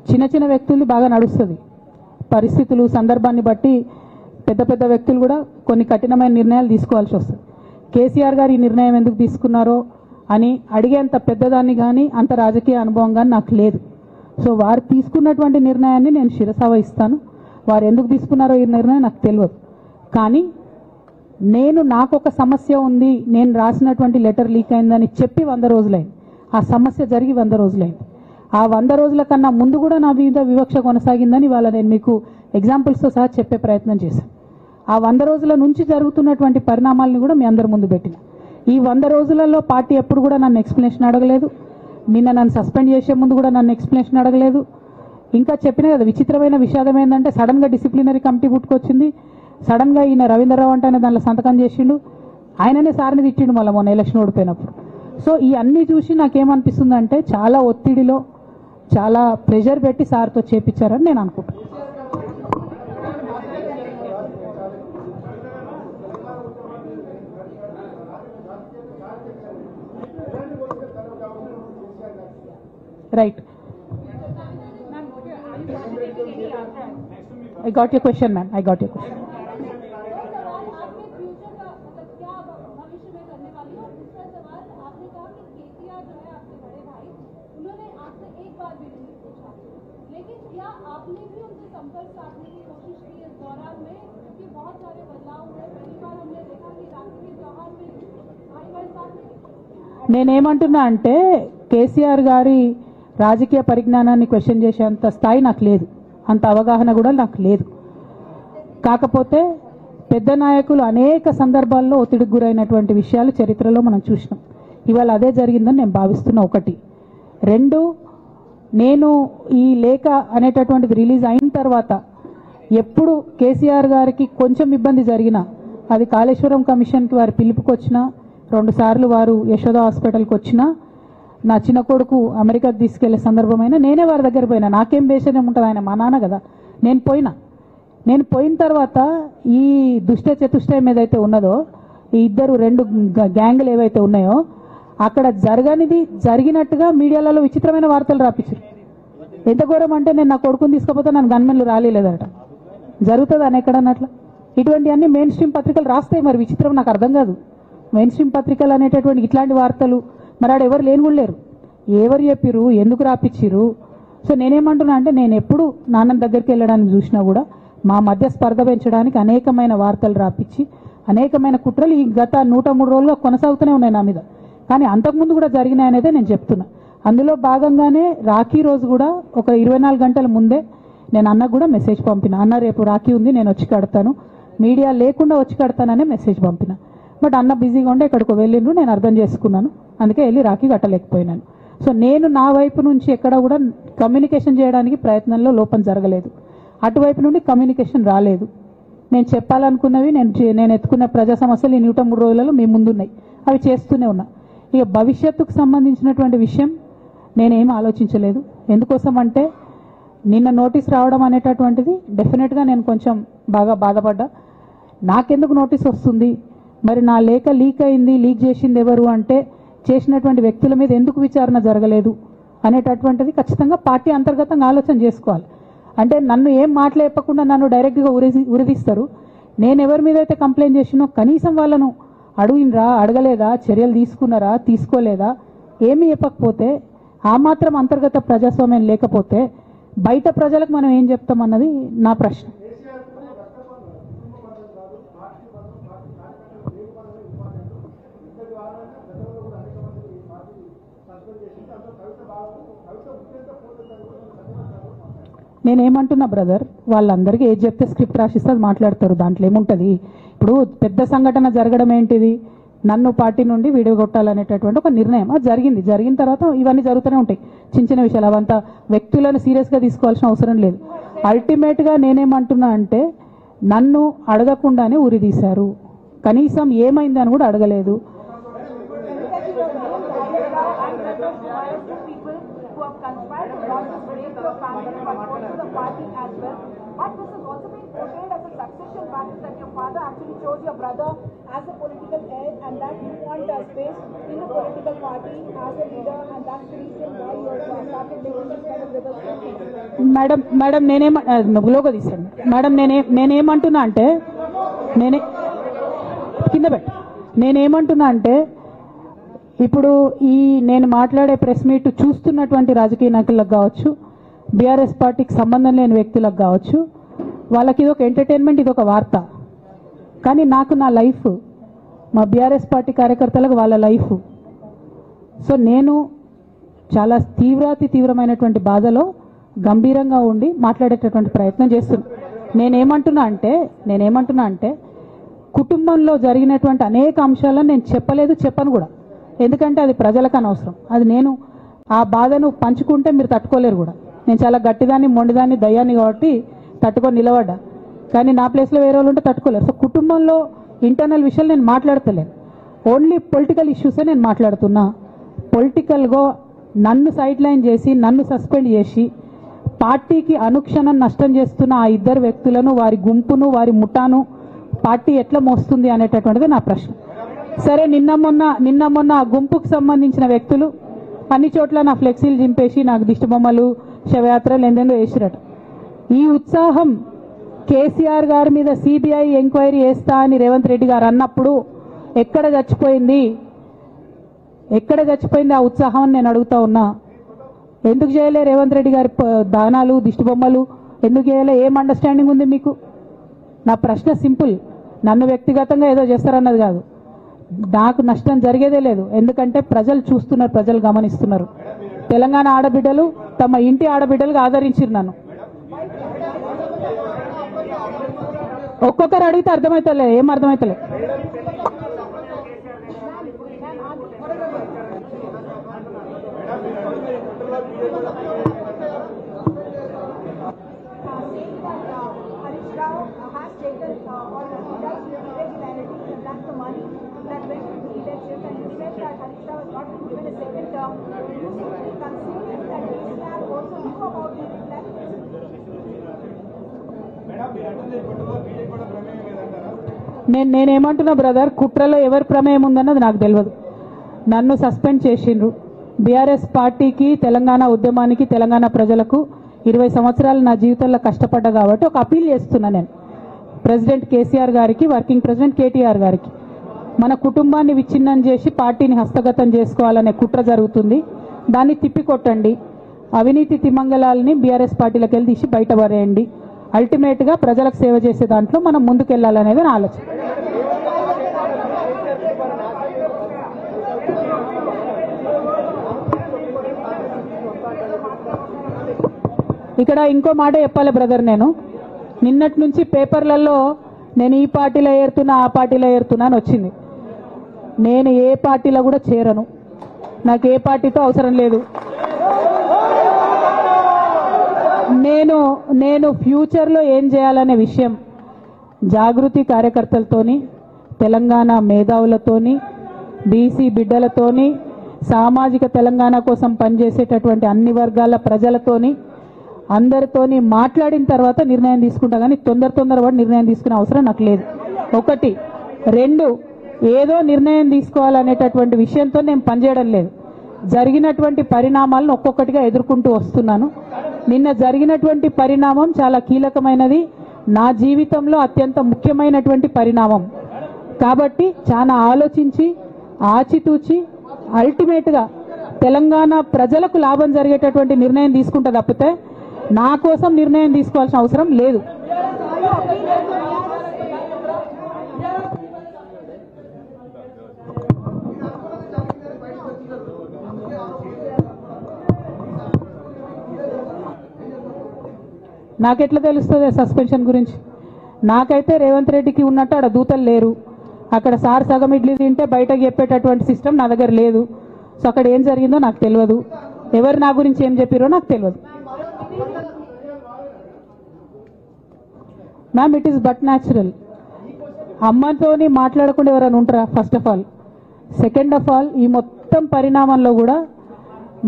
Speaker 2: చిన్న వ్యక్తులు బాగా నడుస్తుంది, పరిస్థితులు సందర్భాన్ని బట్టి పెద్ద వ్యక్తులు కూడా కొన్ని కఠినమైన నిర్ణయాలు తీసుకోవాల్సి వస్తుంది. కేసీఆర్ గారు ఈ నిర్ణయం ఎందుకు తీసుకున్నారో అని అడిగేంత పెద్దదాన్ని కానీ అంత రాజకీయ అనుభవం కానీ నాకు లేదు. సో వారు తీసుకున్నటువంటి నిర్ణయాన్ని నేను శిరస వహిస్తాను. వారు ఎందుకు తీసుకున్నారో ఈ నిర్ణయం నాకు తెలియదు. కానీ నాకు ఒక సమస్య ఉంది, నేను రాసినటువంటి లెటర్ లీక్ అయిందని చెప్పి 100 రోజులైంది. ఆ సమస్య జరిగి 100 రోజులైంది. ఆ 100 రోజుల కన్నా ముందు కూడా నా మీద వివక్ష కొనసాగిందని ఇవాళ నేను మీకు ఎగ్జాంపుల్స్తో సహా చెప్పే ప్రయత్నం చేశాను. ఆ 100 రోజుల నుంచి జరుగుతున్నటువంటి పరిణామాలను కూడా మీ అందరి ముందు పెట్టిన. ఈ 100 రోజులలో పార్టీ ఎప్పుడు కూడా నన్ను ఎక్స్ప్లెనేషన్ అడగలేదు. నిన్న నన్ను సస్పెండ్ చేసే ముందు కూడా నన్ను ఎక్స్ప్లెనేషన్ అడగలేదు. ఇంకా చెప్పిన కదా, విచిత్రమైన విషాదం ఏంటంటే సడన్గా డిసిప్లినరీ కమిటీ పుట్టుకొచ్చింది. సడన్గా ఈయన రవీంద్రరావు అంటే దాంట్లో సంతకం చేసిండు. ఆయననే సార్ని తిట్టిండు మళ్ళీ మొన్న ఎలక్షన్ ఓడిపోయినప్పుడు. సో ఈ అన్నీ చూసి నాకేమనిపిస్తుందంటే చాలా ఒత్తిడిలో చాలా ప్రెషర్ పెట్టి సార్తో చేపించారని నేను అనుకుంటున్నాను. Right. I got your question, ma'am. I got your question.
Speaker 3: लेकिन क्या आपने भी उनसे संपर्क साधने की कोशिश की इस दौरान में, क्योंकि बहुत सारे बदलाव हुए. पहली बार हमने देखा कि राखी के त्योहार में भाई भाई साथ में.
Speaker 2: నేనేమంటున్నా అంటే కేసీఆర్ గారి రాజకీయ పరిజ్ఞానాన్ని క్వశ్చన్ చేసేంత స్థాయి నాకు లేదు, అంత అవగాహన కూడా నాకు లేదు. కాకపోతే పెద్ద నాయకులు అనేక సందర్భాల్లో ఒత్తిడికి గురైనటువంటి విషయాలు చరిత్రలో మనం చూసినాం. ఇవాళ అదే జరిగిందని నేను భావిస్తున్నా. 1. 2, నేను ఈ లేఖ అనేటటువంటిది రిలీజ్ అయిన తర్వాత ఎప్పుడు కేసీఆర్ గారికి కొంచెం ఇబ్బంది జరిగినా, అది కాళేశ్వరం కమిషన్కి వారు పిలుపుకొచ్చినా, 2 సార్లు వారు యశోద హాస్పిటల్కి వచ్చినా, నా చిన్న కొడుకు అమెరికాకి తీసుకెళ్లే సందర్భమైనా నేనే వారి దగ్గర పోయినా. నాకేం బేషనే ఉంటుంది, ఆయన మా నాన్న కదా. నేను పోయిన తర్వాత ఈ దుష్ట చతుష్టయం ఏదైతే ఉన్నదో, ఈ 2 గ్యాంగులు ఏవైతే ఉన్నాయో అక్కడ జరగనిది జరిగినట్టుగా మీడియాలలో విచిత్రమైన వార్తలు రాపించారు. ఎంత ఘోరం అంటే నేను నా కొడుకుని తీసుకపోతే నన్ను గన్మెన్లు రాలేదట. జరుగుతుంది అని ఎక్కడన్నట్ల ఇటువంటివన్నీ మెయిన్ స్ట్రీమ్ పత్రికలు రాస్తాయి. మరి విచిత్రం నాకు అర్థం కాదు. మెయిన్ స్ట్రీమ్ పత్రికలు అనేటటువంటి ఇట్లాంటి వార్తలు మరి ఆడ ఎవరు లేని కూడా లేరు. ఎవరు చెప్పిరు, ఎందుకు రాపిచ్చిరు? సో నేనేమంటున్నా అంటే నేను ఎప్పుడు నాన్న దగ్గరికి వెళ్ళడానికి చూసినా కూడా మా మధ్య స్పర్ధ పెంచడానికి అనేకమైన వార్తలు రాపిచ్చి అనేకమైన కుట్రలు ఈ గత 103 రోజుల్లో కొనసాగుతూనే ఉన్నాయి నా మీద. కానీ అంతకుముందు కూడా జరిగినాయనేదే నేను చెప్తున్నా. అందులో భాగంగానే రాఖీ రోజు కూడా ఒక 24 గంటల ముందే నేను అన్నకు కూడా మెసేజ్ పంపిన. అన్న రేపు రాఖీ ఉంది, నేను వచ్చి కడతాను, మీడియా లేకుండా వచ్చి కడతాననే మెసేజ్ పంపిన. బట్ అన్న బిజీగా ఉండే ఎక్కడికో వెళ్ళిండ్రు, నేను అర్థం చేసుకున్నాను, అందుకే వెళ్ళి రాఖీ కట్టలేకపోయినాను. సో నేను నా వైపు నుంచి ఎక్కడ కూడా కమ్యూనికేషన్ చేయడానికి ప్రయత్నంలో లోపం జరగలేదు. అటువైపు నుండి కమ్యూనికేషన్ రాలేదు. నేను చెప్పాలనుకున్నవి నేను ఎత్తుకున్న ప్రజా సమస్యలు ఈ 103 రోజులలో మీ ముందున్నాయి, అవి చేస్తూనే ఉన్నా. ఇక భవిష్యత్తుకు సంబంధించినటువంటి విషయం నేనేం ఆలోచించలేదు. ఎందుకోసం అంటే నిన్న నోటీస్ రావడం అనేటటువంటిది డెఫినెట్గా నేను కొంచెం బాగా బాధపడ్డా. నాకెందుకు నోటీస్ వస్తుంది, మరి నా లేఖ లీక్ అయింది, లీక్ చేసింది ఎవరు అంటే చేసినటువంటి వ్యక్తుల మీద ఎందుకు విచారణ జరగలేదు అనేటటువంటిది ఖచ్చితంగా పార్టీ అంతర్గతంగా ఆలోచన చేసుకోవాలి. అంటే నన్ను ఏం మాట్లాడకుండా నన్ను డైరెక్ట్గా ఉరిదీస్తారు. నేను ఎవరి మీద అయితే కంప్లైంట్ చేసినో కనీసం వాళ్ళను అడిగినరా, అడగలేదా, చర్యలు తీసుకున్నారా, తీసుకోలేదా, ఏమీ చెప్పకపోతే, ఆ మాత్రం అంతర్గత ప్రజాస్వామ్యం లేకపోతే బయట ప్రజలకు మనం ఏం చెప్తామన్నది నా ప్రశ్న. నేనేమంటున్నా బ్రదర్, వాళ్ళందరికీ ఏది చెప్తే స్క్రిప్ట్ రాసిస్తే అది మాట్లాడతారు, దాంట్లో ఏముంటుంది. ఇప్పుడు పెద్ద సంఘటన జరగడం ఏంటిది, నన్ను పార్టీ నుండి విడగొట్టాలనేటటువంటి ఒక నిర్ణయం అది జరిగింది. జరిగిన తర్వాత ఇవన్నీ జరుగుతూనే ఉంటాయి, చిన్న చిన్న విషయాలు. అవంతా వ్యక్తులను సీరియస్గా తీసుకోవాల్సిన అవసరం లేదు. అల్టిమేట్గా నేనేమంటున్నా అంటే నన్ను అడగకుండానే ఉరి తీశారు, కనీసం ఏమైందని కూడా అడగలేదు.
Speaker 3: people who have conspired to not just break your family but also the party as well. But this has also been portrayed as a succession battle that your father actually chose your brother as a political heir and that you want space in the political party as a leader, and that's the reason why you have started making this kind of reverse thinking.
Speaker 2: Madam నువ్వులోకి తీసాను మేడం. నేనేమంటున్నా అంటే నేనేమంటున్నా అంటే ఇప్పుడు నేను మాట్లాడే ప్రెస్ మీట్ చూస్తున్నటువంటి రాజకీయ నాయకులకు కావచ్చు, బీఆర్ఎస్ పార్టీకి సంబంధం లేని వ్యక్తులకు కావచ్చు, వాళ్ళకి ఇది ఒక ఎంటర్టైన్మెంట్, ఇది ఒక వార్త. కానీ నాకు నా లైఫ్, మా బీఆర్ఎస్ పార్టీ కార్యకర్తలకు వాళ్ళ లైఫ్. సో నేను చాలా తీవ్రమైనటువంటి బాధలో గంభీరంగా ఉండి మాట్లాడేటటువంటి ప్రయత్నం చేస్తున్నాను. నేనేమంటున్నా అంటే కుటుంబంలో జరిగినటువంటి అనేక అంశాలను నేను చెప్పను కూడా, ఎందుకంటే అది ప్రజలకు అనవసరం. అది నేను ఆ బాధను పంచుకుంటే మీరు తట్టుకోలేరు కూడా. నేను చాలా గట్టిదాన్ని, మొండిదాన్ని, దయ్యాన్ని కాబట్టి తట్టుకొని నిలబడ్డా. కానీ నా ప్లేస్లో వేరే వాళ్ళు ఉంటే తట్టుకోలేరు. సో కుటుంబంలో ఇంటర్నల్ విషయాలు నేను మాట్లాడతలేను, ఓన్లీ పొలిటికల్ ఇష్యూసే నేను మాట్లాడుతున్నా. పొలిటికల్గా నన్ను సైడ్ లైన్ చేసి, నన్ను సస్పెండ్ చేసి, పార్టీకి అనుక్షణం నష్టం చేస్తున్న ఆ ఇద్దరు వ్యక్తులను, వారి గుంపును, వారి ముఠాను పార్టీ ఎట్లా మోస్తుంది అనేటటువంటిది నా ప్రశ్న. సరే, నిన్న మొన్న ఆ గుంపుకు సంబంధించిన వ్యక్తులు అన్ని చోట్ల నా ఫ్లెక్సీలు చింపేసి నాకు దిష్టి బొమ్మలు, శవయాత్రలు ఎందెందో వేసిరట. ఈ ఉత్సాహం కేసీఆర్ గారి మీద సిబిఐ ఎంక్వైరీ చేస్తా అని రేవంత్ రెడ్డి గారు అన్నప్పుడు ఎక్కడ చచ్చిపోయింది ఆ ఉత్సాహం అని నేను అడుగుతా ఉన్నా. ఎందుకు చేయలే రేవంత్ రెడ్డి గారి దానాలు, దిష్టి బొమ్మలు ఎందుకు చేయలే? ఏం అండర్స్టాండింగ్ ఉంది మీకు? నా ప్రశ్న సింపుల్. నన్ను వ్యక్తిగతంగా ఏదో చేస్తారన్నది కాదు. నాకు నష్టం జరిగేదే లేదు, ఎందుకంటే ప్రజలు చూస్తున్నారు, ప్రజలు గమనిస్తున్నారు. తెలంగాణ ఆడబిడ్డలు తమ ఇంటి ఆడబిడ్డలుగా ఆదరించారు నన్ను. ఒక్కొక్కరు అడిగితే అర్థమవుతలే, ఏం అర్థమవుతలే. నేనేమంటున్నా బ్రదర్, కుట్రలో ఎవరి ప్రమేయం ఉందన్నది నాకు తెలియదు. నన్ను సస్పెండ్ చేసిండ్రు. బీఆర్ఎస్ పార్టీకి, తెలంగాణ ఉద్యమానికి, తెలంగాణ ప్రజలకు 20 సంవత్సరాలు నా జీవితంలో కష్టపడ్డా కాబట్టి ఒక అపీల్ చేస్తున్నా నేను ప్రెసిడెంట్ కేసీఆర్ గారికి, వర్కింగ్ ప్రెసిడెంట్ కేటీఆర్ గారికి. మన కుటుంబాన్ని విచ్ఛిన్నం చేసి పార్టీని హస్తగతం చేసుకోవాలనే కుట్ర జరుగుతుంది. దాన్ని తిప్పికొట్టండి. అవినీతి తిమంగళాలని బీఆర్ఎస్ పార్టీలకు వెళ్ళి తీసి బయటపడేయండి. అల్టిమేట్గా ప్రజలకు సేవ చేసే దాంట్లో మనం ముందుకెళ్లాలనేది నా ఆలోచన. ఇక్కడ ఇంకో మాట చెప్పాలి బ్రదర్. నేను నిన్నటి నుంచి పేపర్లలో నేను ఈ పార్టీలో ఏరుతున్నా, ఆ పార్టీలో ఏరుతున్నా అని వచ్చింది. నేను ఏ పార్టీలో కూడా చేరను. నాకు ఏ పార్టీతో అవసరం లేదు. నేను ఫ్యూచర్లో ఏం చేయాలనే విషయం జాగృతి కార్యకర్తలతోని, తెలంగాణ మేధావులతోని, బీసీ బిడ్డలతోని, సామాజిక తెలంగాణ కోసం పనిచేసేటటువంటి అన్ని వర్గాల ప్రజలతోని, అందరితోని మాట్లాడిన తర్వాత నిర్ణయం తీసుకుంటా. కానీ తొందరపడి నిర్ణయం తీసుకునే అవసరం నాకు లేదు. 1, 2 ఏదో నిర్ణయం తీసుకోవాలనేటటువంటి విషయంతో నేను పనిచేయడం లేదు. జరిగినటువంటి పరిణామాలను ఒక్కొక్కటిగా ఎదుర్కొంటూ వస్తున్నాను. నిన్న జరిగినటువంటి పరిణామం చాలా కీలకమైనది, నా జీవితంలో అత్యంత ముఖ్యమైనటువంటి పరిణామం. కాబట్టి చాలా ఆలోచించి, ఆచితూచి, అల్టిమేట్గా తెలంగాణ ప్రజలకు లాభం జరిగేటటువంటి నిర్ణయం తీసుకుంటా తప్పితే నా కోసం నిర్ణయం తీసుకోవాల్సిన అవసరం లేదు. నాకెట్లా తెలుస్తుంది సస్పెన్షన్ గురించి? నాకైతే రేవంత్ రెడ్డికి ఉన్నట్టు ఆడ దూతలు లేరు. అక్కడ సార్ సగం ఇడ్లీ తింటే బయటకు చెప్పేటటువంటి సిస్టమ్ నా దగ్గర లేదు. సో అక్కడ ఏం జరిగిందో నాకు తెలియదు, ఎవరు నా గురించి ఏం చెప్పారో నాకు తెలియదు. Ma'am, it is but natural. అమ్మతోని మాట్లాడకుండా ఎవరైనా ఉంటారా? First of all. Second of all, ఈ మొత్తం మొత్తం పరిణామంలో కూడా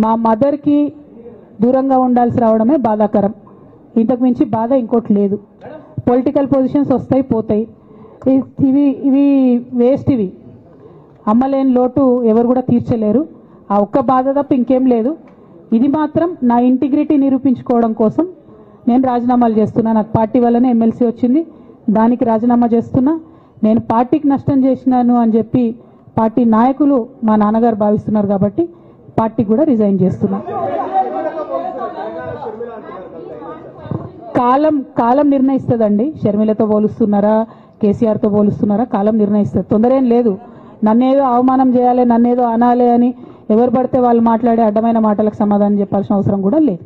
Speaker 2: మా మదర్కి దూరంగా ఉండాల్సి రావడమే బాధాకరం. ఇంతకు మించి బాధ ఇంకోటి లేదు. పొలిటికల్ పొజిషన్స్ వస్తాయి పోతాయి, ఇవి వేస్ట్. ఇవి అమ్మలేని లోటు ఎవరు కూడా తీర్చలేరు. ఆ ఒక్క బాధ తప్ప ఇంకేం లేదు. ఇది మాత్రం నా ఇంటిగ్రిటీ నిరూపించుకోవడం కోసం నేను రాజీనామాలు చేస్తున్నా. నాకు పార్టీ వల్లనే ఎమ్మెల్సీ వచ్చింది, దానికి రాజీనామా చేస్తున్నా. నేను పార్టీకి నష్టం చేసినాను అని చెప్పి పార్టీ నాయకులు మా నాన్నగారు భావిస్తున్నారు కాబట్టి పార్టీకి కూడా రిజైన్ చేస్తున్నా. కాలం నిర్ణయిస్తుందండి. షర్మిలతో పోలుస్తున్నారా, కేసీఆర్తో పోలుస్తున్నారా, కాలం నిర్ణయిస్తుంది. తొందర ఏం లేదు. నన్నేదో అవమానం చేయాలి, నన్నేదో అనాలి అని ఎవరు పడితే వాళ్ళు మాట్లాడే అడ్డమైన మాటలకు సమాధానం చెప్పాల్సిన అవసరం కూడా లేదు.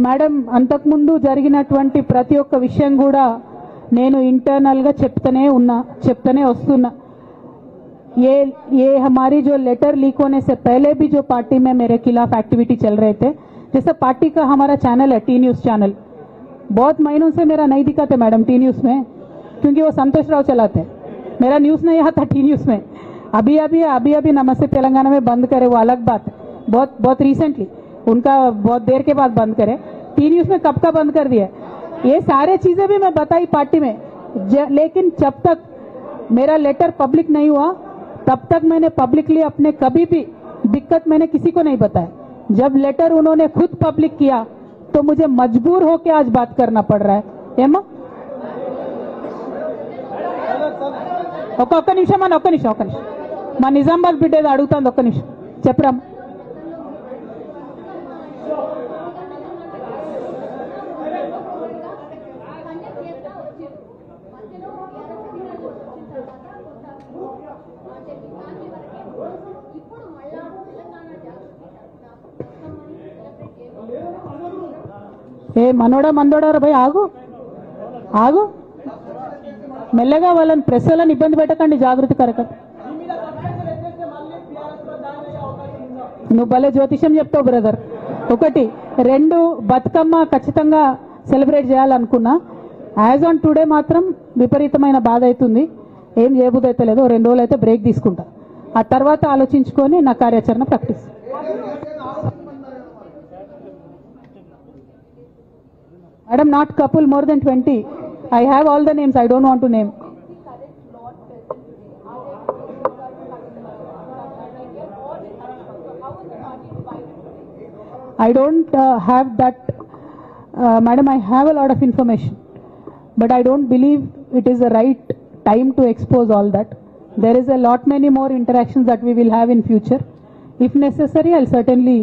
Speaker 2: మేడం, అంతకుముందు జరిగినటువంటి ప్రతి ఒక్క విషయం కూడా నేను ఇంటర్నల్గా చెప్తూనే వస్తున్నా. ये हमारी जो लेटर लीक होने से पहले भी जो पार्टी में मेरे खिलाफ एक्टिविटी चल रहे थे, जैसे पार्टी का हमारा चैनल है टी न्यूज़ चैनल, बहुत महीनों से मेरा नहीं दिखाते मैडम टी न्यूज़ में, क्योंकि वो संतोष राव चलाते. मेरा न्यूज़ नहीं आता टी न्यूज़ में. अभी नमस्ते तेलंगाना में बंद करे, वो अलग बात. बहुत रिसेंटली उनका बहुत देर के बाद बंद करे. टी न्यूज़ में कब का बंद कर दिया. ये सारे चीजें भी मैं बताई पार्टी में, लेकिन जब तक मेरा लेटर पब्लिक नहीं हुआ तब तक मैंने पब्लिकली अपने कभी भी दिक्कत मैंने किसी को नहीं बताया. जब लेटर उन्होंने खुद पब्लिक किया तो मुझे मजबूर होकर आज बात करना पड़ रहा है. ఏమా ఒక్క నిమిషం మా నిజామాబాద్ బిడ్డ ఏదో అడుగుతుంది. ఒక్క నిమిషం చెప్పరా. ఏ మనోడా మందోడారా భయ్, ఆగు మెల్లగా. వాళ్ళని ప్రెస్ వాళ్ళని ఇబ్బంది పెట్టకండి, జాగృతి కరకట్. నువ్వు భలే జ్యోతిషం చెప్తావు బ్రదర్. 1 2 బతుకమ్మ ఖచ్చితంగా సెలబ్రేట్ చేయాలనుకున్నా. యాజ్ ఆన్ టుడే మాత్రం విపరీతమైన బాధ అవుతుంది. ఏం చేయబుద్ధి అయితే లేదు. 2 రోజులు అయితే బ్రేక్ తీసుకుంటా. ఆ తర్వాత ఆలోచించుకొని నా కార్యాచరణ practice. Madam, not couple, more than 20. I have all the names. I don't want to name. I don't have that. Madam, I have a lot of information, but I don't believe it is the right time to expose all that. There is a lot many more interactions that we will have in future. If necessary, I'll certainly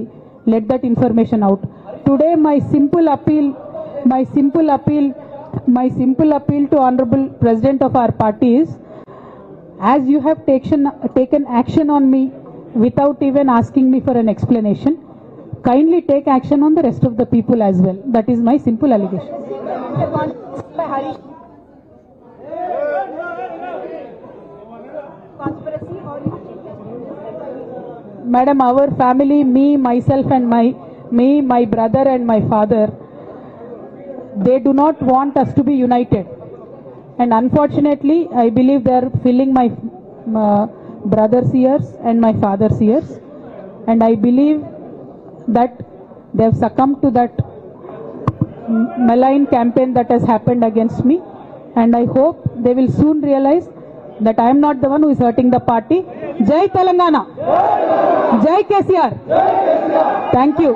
Speaker 2: let that information out. Today, my simple appeal to Honorable President of our party is, as you have taken action on me without even asking me for an explanation, kindly take action on the rest of the people as well. That is my simple allegation. Madam, our family, me, myself and my brother and my father, they do not want us to be united, and unfortunately I believe they are filling my brother's ears and my father's ears, and I believe that they have succumbed to that malign campaign that has happened against me, and I hope they will soon realize that I am not the one who is hurting the party. Jai Telangana, Jai KCR. Thank you.